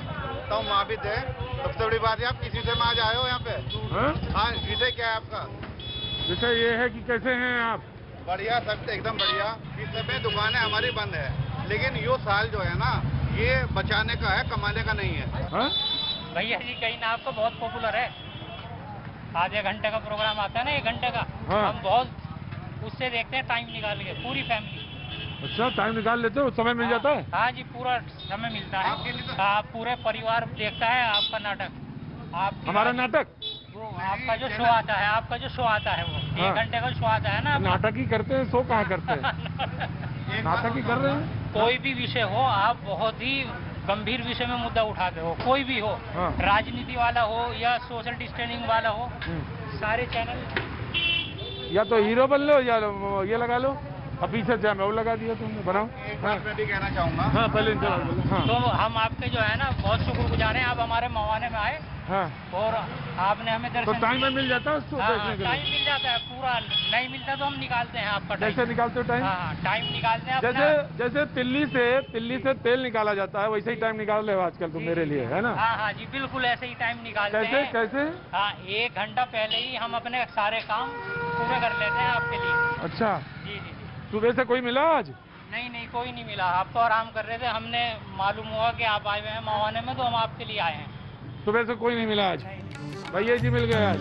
तो हम वहाँ भी थे। सबसे बड़ी बात है आप किसी से में आज आए हो यहाँ पे? हाँ विषय क्या है आपका? विषय ये है कि कैसे हैं आप? बढ़िया सब एकदम बढ़िया। इस समय दुकानें हमारी बंद है, लेकिन यो साल जो है ना ये बचाने का है, कमाने का नहीं है। भैया जी कहीं ना आपका बहुत पॉपुलर है। आधे घंटे का प्रोग्राम आता है ना 1 घंटे का। हम बहुत उससे देखते हैं टाइम निकाल के पूरी फैमिली। अच्छा टाइम निकाल लेते हो? समय मिल जाता है? हाँ जी पूरा समय मिलता है। आप पूरे परिवार देखता है आपका नाटक। आप हमारा नाटक? वो आपका जो शो आता है, आपका जो शो आता है वो 1 घंटे का शो आता है ना। नाटक ही करते हैं, शो कहाँ करते हैं? नाटक ही कर रहे हैं। कोई भी विषय हो आप बहुत ही गंभीर विषय में मुद्दा उठाते हो, कोई भी हो। राजनीति वाला हो या सोशल डिस्टेंसिंग वाला हो, सारे चैनल। या तो हीरो बन लो या ये लगा लो। अब पीछे जय मैं लगा दिया तुमने, बनाओ। एक बात मैं भी कहना चाहूँगा। हाँ पहले तो हम आपके जो है ना बहुत शुक्रगुजार हैं। आप हमारे मवाने में आए और आपने हमें दर्शन। तो टाइम में मिल जाता है उसको देखने के लिए? टाइम मिल जाता है पूरा, नहीं मिलता तो हम निकालते हैं आपका टाइम। कैसे निकालते हो टाइम? टाइम निकालते हैं जैसे तिल्ली से तेल निकाला जाता है वैसे ही टाइम निकाल रहे हो आजकल तुम मेरे लिए, है ना? हाँ जी बिल्कुल ऐसे ही टाइम निकालते हैं। कैसे? हाँ 1 घंटा पहले ही हम अपने सारे काम पूरे कर लेते हैं आपके लिए। अच्छा जी। सुबह से कोई मिला आज? नहीं कोई नहीं मिला। आप तो आराम कर रहे थे, हमने मालूम हुआ कि आप आए हुए हैं मवाने में तो हम आपके लिए आए हैं। सुबह से कोई नहीं मिला आज? भैया जी मिल गए आज।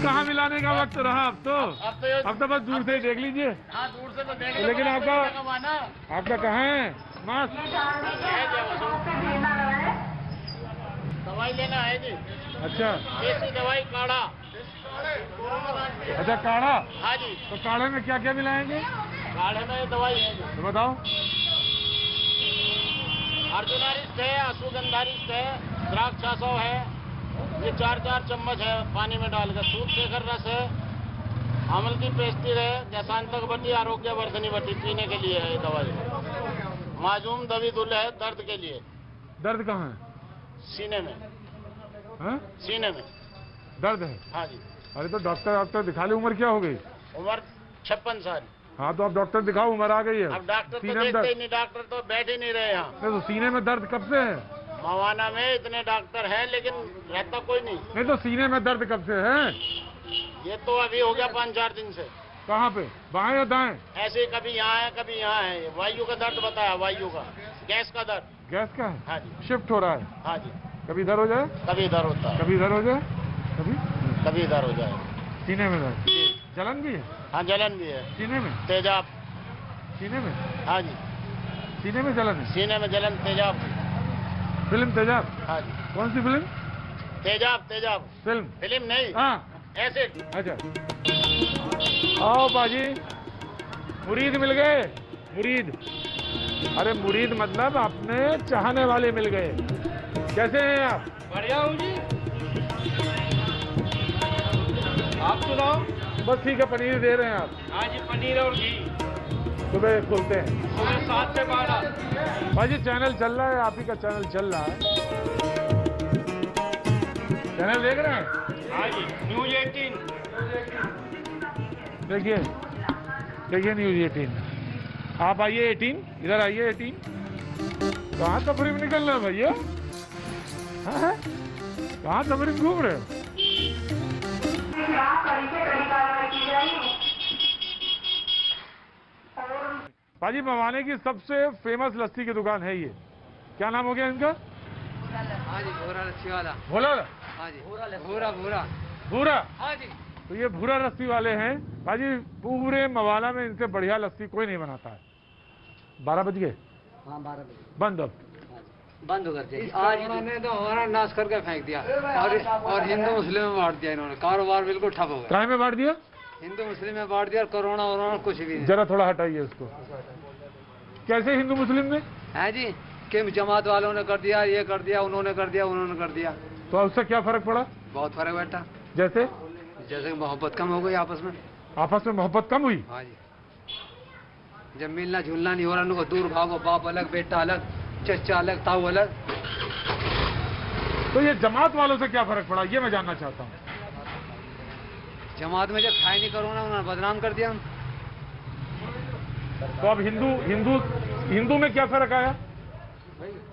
कहाँ मिलाने का वक्त रहा अब तो बस दूर से ही देख लीजिए। दूर से तो देख। लेकिन आपका कहाँ है मास्क? दवाई लेना है जी। अच्छा देसी दवाई काढ़ा। अच्छा काढ़ा? हाँ जी। तो काढ़े में क्या क्या मिलाएंगे? काढ़े में दवाई है जी। तो बताओ। अर्जुनारिष्ट है, अश्वगंधारिष्ट है, द्राक्षासव है। ये 4 चम्मच है पानी में डालकर। सूत शेखर रस है, अमल की पेस्टिर है, देशांतक बटी, आरोग्य वर्धनी बटी पीने के लिए है दवाई। माजूम दवी दुल है दर्द के लिए। दर्द कहाँ है? सीने में। सीने में दर्द है? हाँ जी। अरे तो डॉक्टर दिखा ले। उम्र क्या हो गई? उम्र 56 साल। हाँ तो अब डॉक्टर दिखाओ, उम्र आ गई है। अब डॉक्टर तो देखते ही नहीं, डॉक्टर तो बैठ ही नहीं रहे यहाँ। तो सीने में दर्द कब से है? मवाना में इतने डॉक्टर हैं लेकिन रहता कोई नहीं। तो सीने में दर्द कब से है? ये तो अभी हो गया 5-4 दिन से। कहाँ पे, बाएं या दाएं? ऐसे कभी यहाँ है कभी यहाँ है। वायु का दर्द बताया, वायु का, गैस का दर्द। गैस का है? हाँ जी। शिफ्ट हो रहा है? हाँ जी। कभी इधर हो जाए, कभी इधर होता है, कभी इधर हो जाए, कभी इधर हो जाए। सीने में दर्द? जलन भी है? हाँ जलन भी है। सीने में? तेजाब। सीने में? हाँ जी। सीने में जलन है? सीने में जलन, तेजाब। फिल्म तेजाब? हाँ जी। कौन सी फिल्म? तेजाब। फिल्म नहीं। हाँ एसिड। अच्छा आओ बाजी, मुरीद मिल गए। मुरीद, अरे मुरीद मतलब अपने चाहने वाले मिल गए। कैसे हैं आप? बढ़िया हूँ जी। आप सुनाओ? बस ठीक है। पनीर दे रहे हैं आप? हाँ जी पनीर और घी। सुबह खोलते हैं? सुबह 7 से 12। भाजी चैनल चल रहा है, आप ही का चैनल चल रहा है। चैनल देख रहे हैं? हाँ जी न्यूज 18। देखिए न्यूज 18। आप आइए 18, इधर आइए 18। कहाँ तफरीम निकल रहे हैं भैया? कहाँ तफरीम घूम रहे हो? भाजी मवाने की सबसे फेमस लस्सी की दुकान है ये। क्या नाम हो गया इनका? हाँ जी भूरा लस्सी वाला। भोला? हाँ जी भूरा। भूरा? हाँ जी। तो ये भूरा लस्सी वाले हैं भाजी। पूरे मवाना में इनसे बढ़िया लस्सी कोई नहीं बनाता है। 12 बज गए? हाँ 12 बजे बंद। अब बंद कर दिया। आज इन्होंने तो हमारा नाश करके फेंक दिया और हिंदू मुस्लिम में बांट दिया इन्होंने। कारोबार बिल्कुल ठप हो गया। काय में बांट दिया? हिंदू मुस्लिम में बांट दिया। कोरोना कुछ भी नहीं। जरा थोड़ा हटाइए उसको। कैसे हिंदू मुस्लिम में? है जी कि जमात वालों ने कर दिया, ये कर दिया, उन्होंने कर दिया, उन्होंने कर दिया। तो उससे क्या फर्क पड़ा? बहुत फर्क बैठा। जैसे मोहब्बत कम हो गई आपस में। आपस में मोहब्बत कम हुई? हाँ जी। जब मिलना जुलना नहीं हो रहा उनको दूर भागो, बाप अलग बेटा अलग चचा अलग ताऊ अलग। तो ये जमात वालों से क्या फर्क पड़ा, ये मैं जानना चाहता हूँ। जमात में जब खाए नहीं करो ना उन्होंने बदनाम कर दिया हम। तो अब हिंदू में क्या फर्क आया?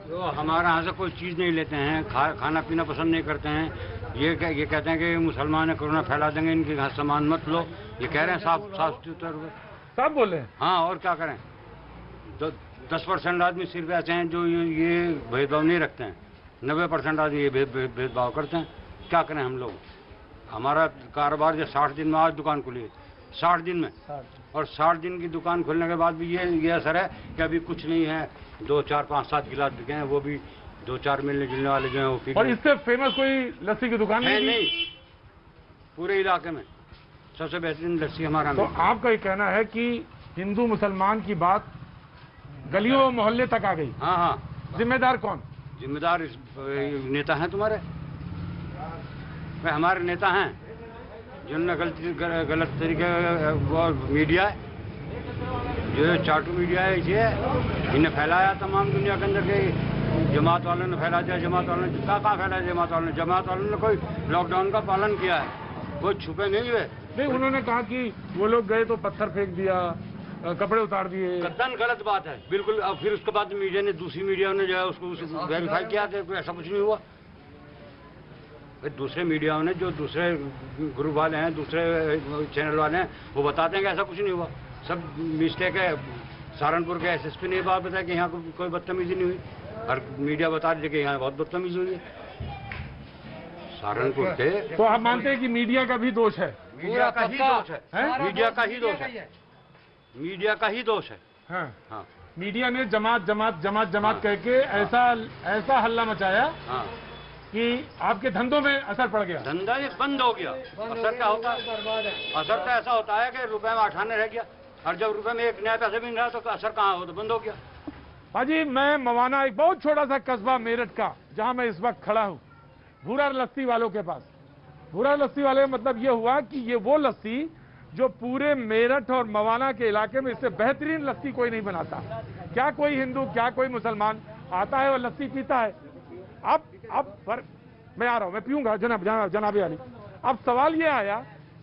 तो हमारे यहाँ से कोई चीज़ नहीं लेते हैं, खाना पीना पसंद नहीं करते हैं। ये कहते हैं कि मुसलमान है, कोरोना फैला देंगे, इनके यहाँ सामान मत लो, ये कह रहे हैं साफ सुथरे साफ बोले हैं। हाँ, और क्या करें। 10% आदमी सिर्फ ऐसे हैं जो ये भेदभाव नहीं रखते हैं, 90% आदमी ये भेदभाव करते हैं। क्या करें हम लोग? हमारा कारोबार जो 60 दिन में आज दुकान खुली है, 60 दिन में, और 60 दिन की दुकान खुलने के बाद भी ये असर है कि अभी कुछ नहीं है। 2, 4, 5, 7 गिलास बिके हैं, वो भी 2-4 मिलने जुलने वाले जो हैं वो पी। और इससे फेमस कोई लस्सी की दुकान नहीं, पूरे इलाके में सबसे बेहतरीन लस्सी हमारा। तो आपका ये कहना है कि हिंदू मुसलमान की बात गलियों मोहल्ले तक आ गई। हाँ हाँ। जिम्मेदार कौन? जिम्मेदार नेता हैं तुम्हारे, वे हमारे नेता हैं जिन्होंने गलत तरीके वो मीडिया है, जो चाटू मीडिया है, इसे इन्हें फैलाया तमाम दुनिया के अंदर के। जमात वालों ने फैला दिया, जमात वालों ने कहाँ फैलाया? जमात वालों ने कोई लॉकडाउन का पालन किया है, कोई छुपे नहीं हुए। नहीं, उन्होंने कहा कि वो लोग गए तो पत्थर फेंक दिया, कपड़े उतार दिए। कतई गलत बात है बिल्कुल। अब फिर उसके बाद मीडिया ने, दूसरी मीडिया ने जो है उसको वेरीफाई किया कि ऐसा कुछ नहीं हुआ। दूसरे मीडिया ने, जो दूसरे ग्रुप वाले हैं, दूसरे चैनल वाले हैं, वो बताते हैं कि ऐसा कुछ नहीं हुआ, सब मिस्टेक है। सहारनपुर के SSP ने बात बताया कि यहाँ कोई बदतमीजी नहीं हुई, और मीडिया बता रही है कि यहाँ बहुत बदतमीजी हुई है सहारनपुर के। तो आप मानते हैं कि मीडिया का भी दोष है? मीडिया का ही दोष है, मीडिया का ही दोष है, मीडिया का ही दोष है। हाँ हाँ, मीडिया ने जमात जमात जमात जमात कह के ऐसा हल्ला मचाया कि आपके धंधों में असर पड़ गया। धंधा ये बंद हो गया। असर क्या होता है? असर तो ऐसा होता है कि रुपए में 8 आने रह गया, और जब रुपए में 1 नया पैसे भी नहीं रहा तो असर कहाँ हो, तो बंद हो गया। हाजी, मैं मवाना, एक बहुत छोटा सा कस्बा मेरठ का, जहां मैं इस वक्त खड़ा हूँ, भूरा लस्सी वालों के पास। भूरा लस्सी वाले मतलब ये हुआ कि ये वो लस्सी जो पूरे मेरठ और मवाना के इलाके में इससे बेहतरीन लस्सी कोई नहीं बनाता। क्या कोई हिंदू, क्या कोई मुसलमान आता है और लस्सी पीता है? अब मैं आ रहा हूं, मैं पीऊंगा जनाबे अली। अब सवाल ये आया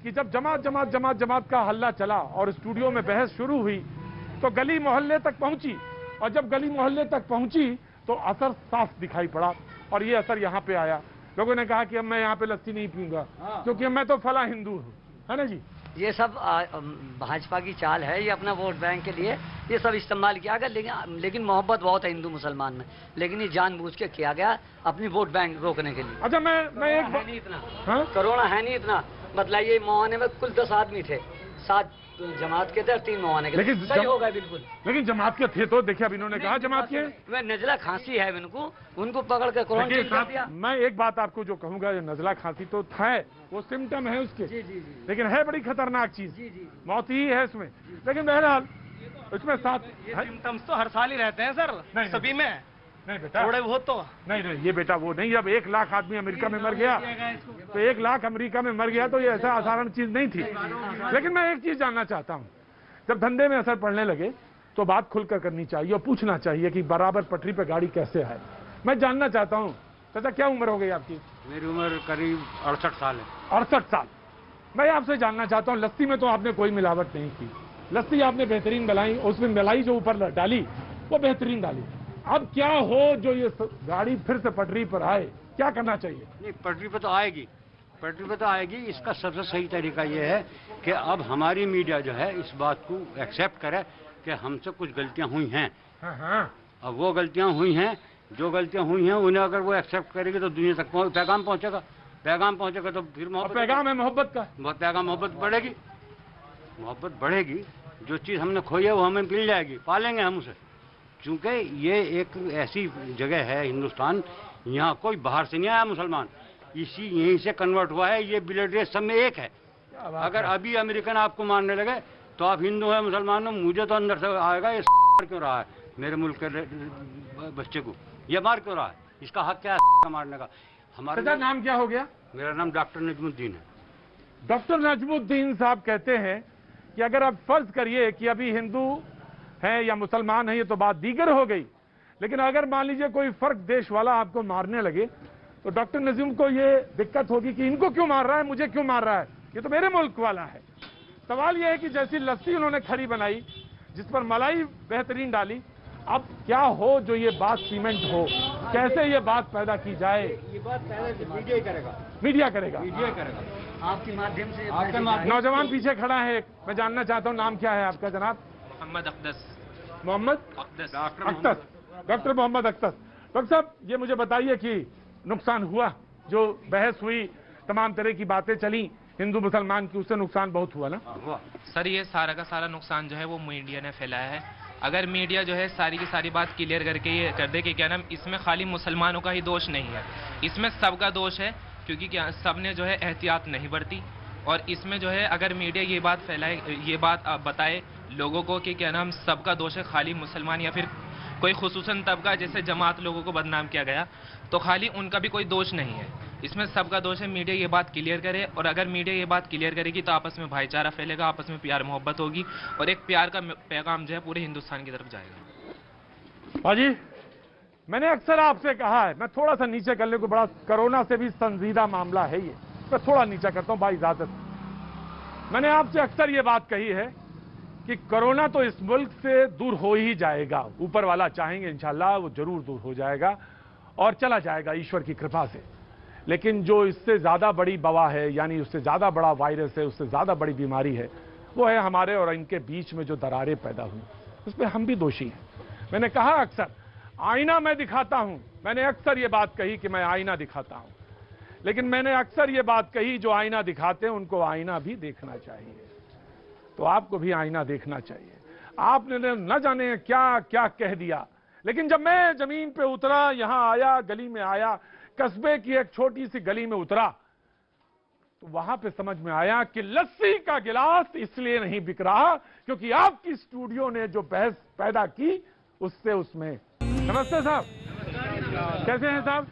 कि जब जमात का हल्ला चला और स्टूडियो में बहस शुरू हुई तो गली मोहल्ले तक पहुंची, और जब गली मोहल्ले तक पहुंची तो असर साफ दिखाई पड़ा, और ये असर यहाँ पे आया। लोगों ने कहा कि अब मैं यहाँ पे लस्सी नहीं पीऊंगा क्योंकि मैं तो फला हिंदू हूँ, है ना जी। ये सब भाजपा की चाल है, ये अपना वोट बैंक के लिए ये सब इस्तेमाल किया गया। लेकिन मोहब्बत बहुत है हिंदू मुसलमान में, लेकिन ये जानबूझ के किया गया अपनी वोट बैंक रोकने के लिए। अच्छा, मैं एक है नहीं इतना, कोरोना है नहीं इतना। बताइए, मोहाने में कुल 10 आदमी थे, 7 जमात के थे और 3 मोहाने के। लेकिन सही होगा बिल्कुल। लेकिन जमात के थे तो देखिए, अब इन्होंने कहा जमात के। मैं नजला खांसी है उनको पकड़ के क्वारंटाइन कर दिया। मैं एक बात आपको जो कहूंगा, नजला खांसी तो है, वो सिम्टम है उसके, लेकिन है बड़ी खतरनाक चीज, मौत ही है इसमें। लेकिन बहरहाल इसमें साथ सिम्टम्स तो हर साल ही रहते हैं सर, सभी में। नहीं बेटा, थोड़े बहुत तो नहीं, ये बेटा वो नहीं। जब 1 लाख आदमी अमेरिका में मर गया तो 1 लाख अमेरिका में मर गया तो ये ऐसा असाधारण चीज नहीं थी। लेकिन मैं एक चीज जानना चाहता हूँ, जब धंधे में असर पड़ने लगे तो बात खुलकर करनी चाहिए और पूछना चाहिए कि बराबर पटरी पे गाड़ी कैसे है। मैं जानना चाहता हूँ, चाचा क्या उम्र हो गई आपकी? मेरी उम्र करीब 68 साल है। 68 साल। मैं आपसे जानना चाहता हूँ, लस्सी में तो आपने कोई मिलावट नहीं की, लस्सी आपने बेहतरीन बनाई, उसमें मलाई जो ऊपर डाली वो बेहतरीन डाली। अब क्या हो जो ये गाड़ी फिर से पटरी पर आए, क्या करना चाहिए? नहीं, पटरी पर तो आएगी, पटरी पर तो आएगी। इसका सबसे सही तरीका ये है कि अब हमारी मीडिया जो है इस बात को एक्सेप्ट करे कि हमसे कुछ गलतियां हुई हैं। अब वो गलतियां हुई हैं, जो गलतियां हुई हैं उन्हें अगर वो एक्सेप्ट करेगी तो दुनिया तक पैगाम पहुंचेगा। पैगाम पहुंचेगा तो फिर पैगाम है मोहब्बत का। पैगाम मोहब्बत बढ़ेगी, मोहब्बत बढ़ेगी। जो चीज़ हमने खोई है वो हमें मिल जाएगी, पालेंगे हम उसे। चूँकि ये एक ऐसी जगह है हिंदुस्तान, यहाँ कोई बाहर से नहीं आया मुसलमान, यहीं से कन्वर्ट हुआ है। ये ब्लड रेस सब में एक है। अगर अभी अमेरिकन आपको मारने लगे तो आप हिंदू हैं मुसलमान हो, मुझे तो अंदर से आएगा ये मार क्यों रहा है मेरे मुल्क के बच्चे को, ये मार क्यों रहा है, इसका हक क्या है मारने का। हमारा नाम क्या हो गया? मेरा नाम डॉक्टर नजमुद्दीन है। डॉक्टर नजमुद्दीन साहब कहते हैं कि अगर आप फर्ज करिए कि अभी हिंदू हैं या मुसलमान हैं, ये तो बात दीगर हो गई। लेकिन अगर मान लीजिए कोई फर्क देश वाला आपको मारने लगे तो डॉक्टर नजीम को ये दिक्कत होगी कि इनको क्यों मार रहा है, मुझे क्यों मार रहा है, ये तो मेरे मुल्क वाला है। सवाल यह है कि जैसी लस्सी उन्होंने खरी बनाई जिस पर मलाई बेहतरीन डाली, अब क्या हो जो ये बात सीमेंट हो, कैसे ये बात पैदा की जाए? ये बात पहले मीडिया ही करेगा, मीडिया करेगा, मीडिया करेगा आपके माध्यम से। नौजवान पीछे खड़ा है, मैं जानना चाहता हूँ नाम क्या है आपका जनाब? मोहम्मद अक्दस। मोहम्मद अख्तर, डॉक्टर मोहम्मद अख्तर। डॉक्टर साहब ये मुझे बताइए कि नुकसान हुआ, जो बहस हुई, तमाम तरह की बातें चली हिंदू मुसलमान की, उससे नुकसान बहुत हुआ ना? सर ये सारा का सारा नुकसान जो है वो मीडिया ने फैलाया है। अगर मीडिया जो है सारी की सारी बात क्लियर करके ये कर दे कि क्या नाम, इसमें खाली मुसलमानों का ही दोष नहीं है, इसमें सबका दोष है, क्योंकि क्या सब ने जो है एहतियात नहीं बरती। और इसमें जो है अगर मीडिया ये बात फैलाए, ये बात बताए लोगों को कि क्या नाम सबका दोष है, खाली मुसलमान या फिर कोई खुसूसन तबका जैसे जमात लोगों को बदनाम किया गया, तो खाली उनका भी कोई दोष नहीं है, इसमें सबका दोष है। मीडिया ये बात क्लियर करे, और अगर मीडिया ये बात क्लियर करेगी तो आपस में भाईचारा फैलेगा, आपस में प्यार मोहब्बत होगी, और एक प्यार का पैगाम जो है पूरे हिंदुस्तान की तरफ जाएगा। हाजी मैंने अक्सर आपसे कहा है, मैं थोड़ा सा नीचे करने को, बड़ा कोरोना से भी संजीदा मामला है ये, मैं थोड़ा नीचा करता हूं भाई इजाजत। मैंने आपसे अक्सर ये बात कही है कि कोरोना तो इस मुल्क से दूर हो ही जाएगा, ऊपर वाला चाहेंगे इंशाल्लाह वो जरूर दूर हो जाएगा और चला जाएगा ईश्वर की कृपा से। लेकिन जो इससे ज्यादा बड़ी बवा है, यानी उससे ज्यादा बड़ा वायरस है, उससे ज्यादा बड़ी बीमारी है, वो है हमारे और इनके बीच में जो दरारें पैदा हुई, उसमें हम भी दोषी हैं। मैंने कहा अक्सर आईना मैं दिखाता हूं, मैंने अक्सर ये बात कही कि मैं आईना दिखाता हूं, लेकिन मैंने अक्सर ये बात कही जो आईना दिखाते हैं उनको आईना भी देखना चाहिए। तो आपको भी आईना देखना चाहिए। आपने न जाने क्या क्या कह दिया, लेकिन जब मैं जमीन पे उतरा, यहां आया, गली में आया, कस्बे की एक छोटी सी गली में उतरा, तो वहां पे समझ में आया कि लस्सी का गिलास इसलिए नहीं बिक रहा क्योंकि आपकी स्टूडियो ने जो बहस पैदा की उससे उसमें। नमस्ते साहब, कैसे हैं साहब?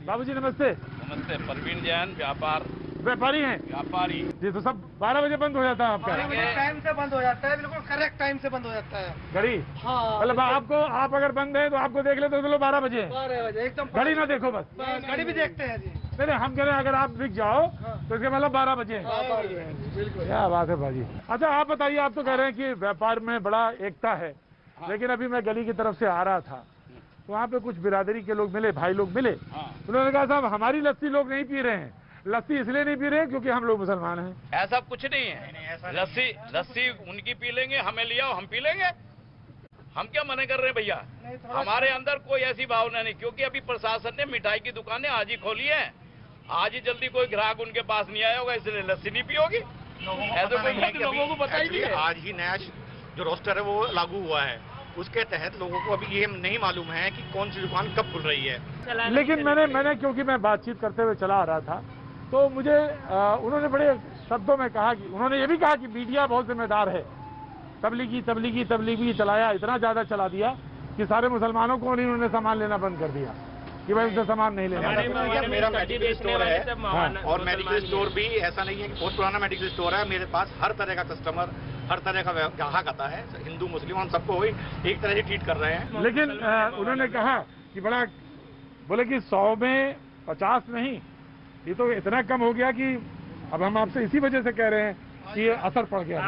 बाबूजी नमस्ते। नमस्ते। परवीन जैन, व्यापारी हैं? व्यापारी जी। तो सब 12 बजे बंद हो जाता है आपका? 12 बजे टाइम से बंद हो जाता है, बिल्कुल करेक्ट टाइम से बंद हो जाता है घड़ी। हाँ, मतलब आप अगर बंद है तो आपको देख ले तो चलो 12 बजे 12 बजे एकदम। घड़ी ना देखो बस, घड़ी भी देखते हैं जी। नहीं हम कह रहे हैं अगर आप दिख जाओ तो इसके मतलब 12 बजे। क्या बात है भाजी। अच्छा आप बताइए, आप तो कह रहे हैं कि व्यापार में बड़ा एकता है, लेकिन अभी मैं गली की तरफ से आ रहा था, वहाँ पे कुछ बिरादरी के लोग मिले, भाई लोग मिले, उन्होंने कहा साहब हमारी लस्सी लोग नहीं पी रहे हैं, लस्सी इसलिए नहीं पी रहे हैं क्योंकि हम लोग मुसलमान हैं। ऐसा कुछ नहीं है, लस्सी उनकी पी लेंगे, हमें लिया हम पी लेंगे, हम क्या मना कर रहे हैं भैया? हमारे अंदर कोई ऐसी भावना नहीं, क्योंकि अभी प्रशासन ने मिठाई की दुकानें आज ही खोली है, आज ही जल्दी कोई ग्राहक उनके पास नहीं आया होगा, इसलिए लस्सी नहीं पियोगी। ऐसा कोई लोगों को बताइए। आज ही नया जो रोस्टर है वो लागू हुआ है, उसके तहत लोगों को अभी ये नहीं मालूम है कि कौन सी दुकान कब खुल रही है। लेकिन मैंने क्योंकि मैं बातचीत करते हुए चला आ रहा था, तो मुझे उन्होंने बड़े शब्दों में कहा कि, उन्होंने ये भी कहा कि मीडिया बहुत जिम्मेदार है, तबलीगी चलाया, इतना ज्यादा चला दिया कि सारे मुसलमानों को उन्होंने सामान लेना बंद कर दिया कि भाई उनसे सामान नहीं लेना। मेरा मेडिकल स्टोर है और मेडिकल स्टोर भी ऐसा नहीं है कि बहुत पुराना मेडिकल स्टोर है, मेरे पास हर तरह का कस्टमर, हर तरह का ग्राहक आता है, हिंदू मुस्लिम हम सबको एक तरह से ट्रीट कर रहे हैं। लेकिन उन्होंने कहा कि बड़ा, बोले कि 100 में 50 नहीं, ये तो इतना कम हो गया कि अब हम आपसे इसी वजह से कह रहे हैं कि ये असर पड़ गया।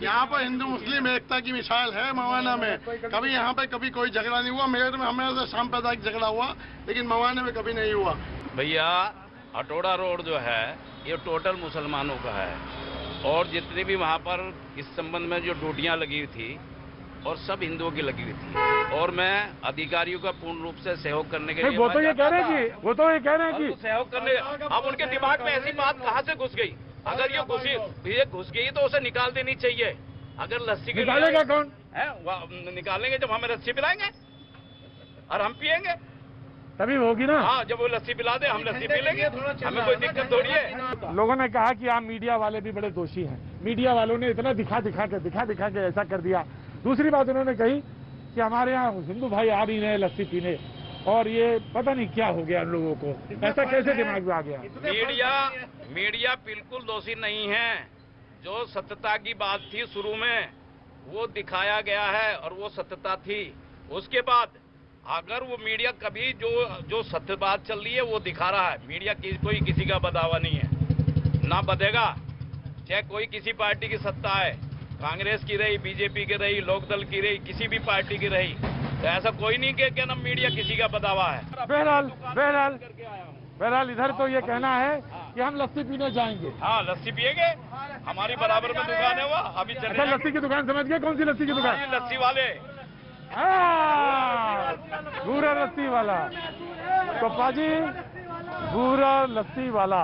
यहाँ पर हिंदू मुस्लिम एकता की मिसाल है मवाना में, कभी यहाँ पे कभी कोई झगड़ा नहीं हुआ, मेरठ में हमेशा सांप्रदायिक झगड़ा हुआ, लेकिन मवाना में कभी नहीं हुआ। भैया हटोड़ा रोड जो है ये टोटल मुसलमानों का है, और जितनी भी वहाँ पर इस संबंध में जो ड्यूटियाँ लगी थी और सब हिंदुओं की लगी हुई थी, और मैं अधिकारियों का पूर्ण रूप से सहयोग करने के लिए वो तो ये कह रहे हैं कि सहयोग करने, अब उनके दिमाग में ऐसी बात कहाँ से घुस गई? अगर ये घुस गई तो उसे निकाल देनी चाहिए। अगर लस्सी निकालेगा कौन है? निकालेंगे जब हमें लस्सी पिलाएंगे और हम पियेंगे, तभी होगी ना। हाँ, जब वो लस्सी पिला दे हम लस्सी पी लेंगे, हमें कोई दिक्कत थोड़ी है। लोगों ने कहा कि आप मीडिया वाले भी बड़े दोषी हैं, मीडिया वालों ने इतना दिखा दिखा के ऐसा कर दिया। दूसरी बात उन्होंने कही कि हमारे यहाँ हिंदू भाई आ भी रहे लस्सी पीने, और ये पता नहीं क्या हो गया उन लोगों को, ऐसा कैसे दिमाग में आ गया? मीडिया बिल्कुल दोषी नहीं है। जो सत्यता की बात थी शुरू में, वो दिखाया गया है और वो सत्यता थी। उसके बाद अगर वो मीडिया कभी जो सत्य बात चल रही है वो दिखा रहा है, मीडिया कोई किसी का बदावा नहीं है, ना बदेगा। चाहे कोई किसी पार्टी की सत्ता है, कांग्रेस की रही, बीजेपी की रही, लोकदल की रही, किसी भी पार्टी की रही, तो ऐसा कोई नहीं कि क्या ना मीडिया किसी का बदावा है। बहरहाल इधर तो ये कहना है कि हम लस्सी पीने जाएंगे। हाँ, लस्सी पिएंगे, हमारी बराबर में दुकान है। वह अभी अच्छा, लस्सी की दुकान समझ गए? कौन सी लस्सी की दुकान? लस्सी वाले, भूरा लस्सी वाला। तो पाजी भूरा लस्सी वाला,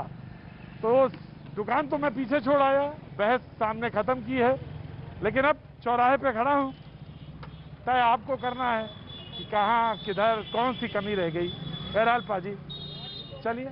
तो दुकान तो मैं पीछे छोड़ आया, बहस सामने खत्म की है, लेकिन अब चौराहे पे खड़ा हूँ। तय आपको करना है कि कहाँ, किधर, कौन सी कमी रह गई। बहरहाल पाजी चलिए।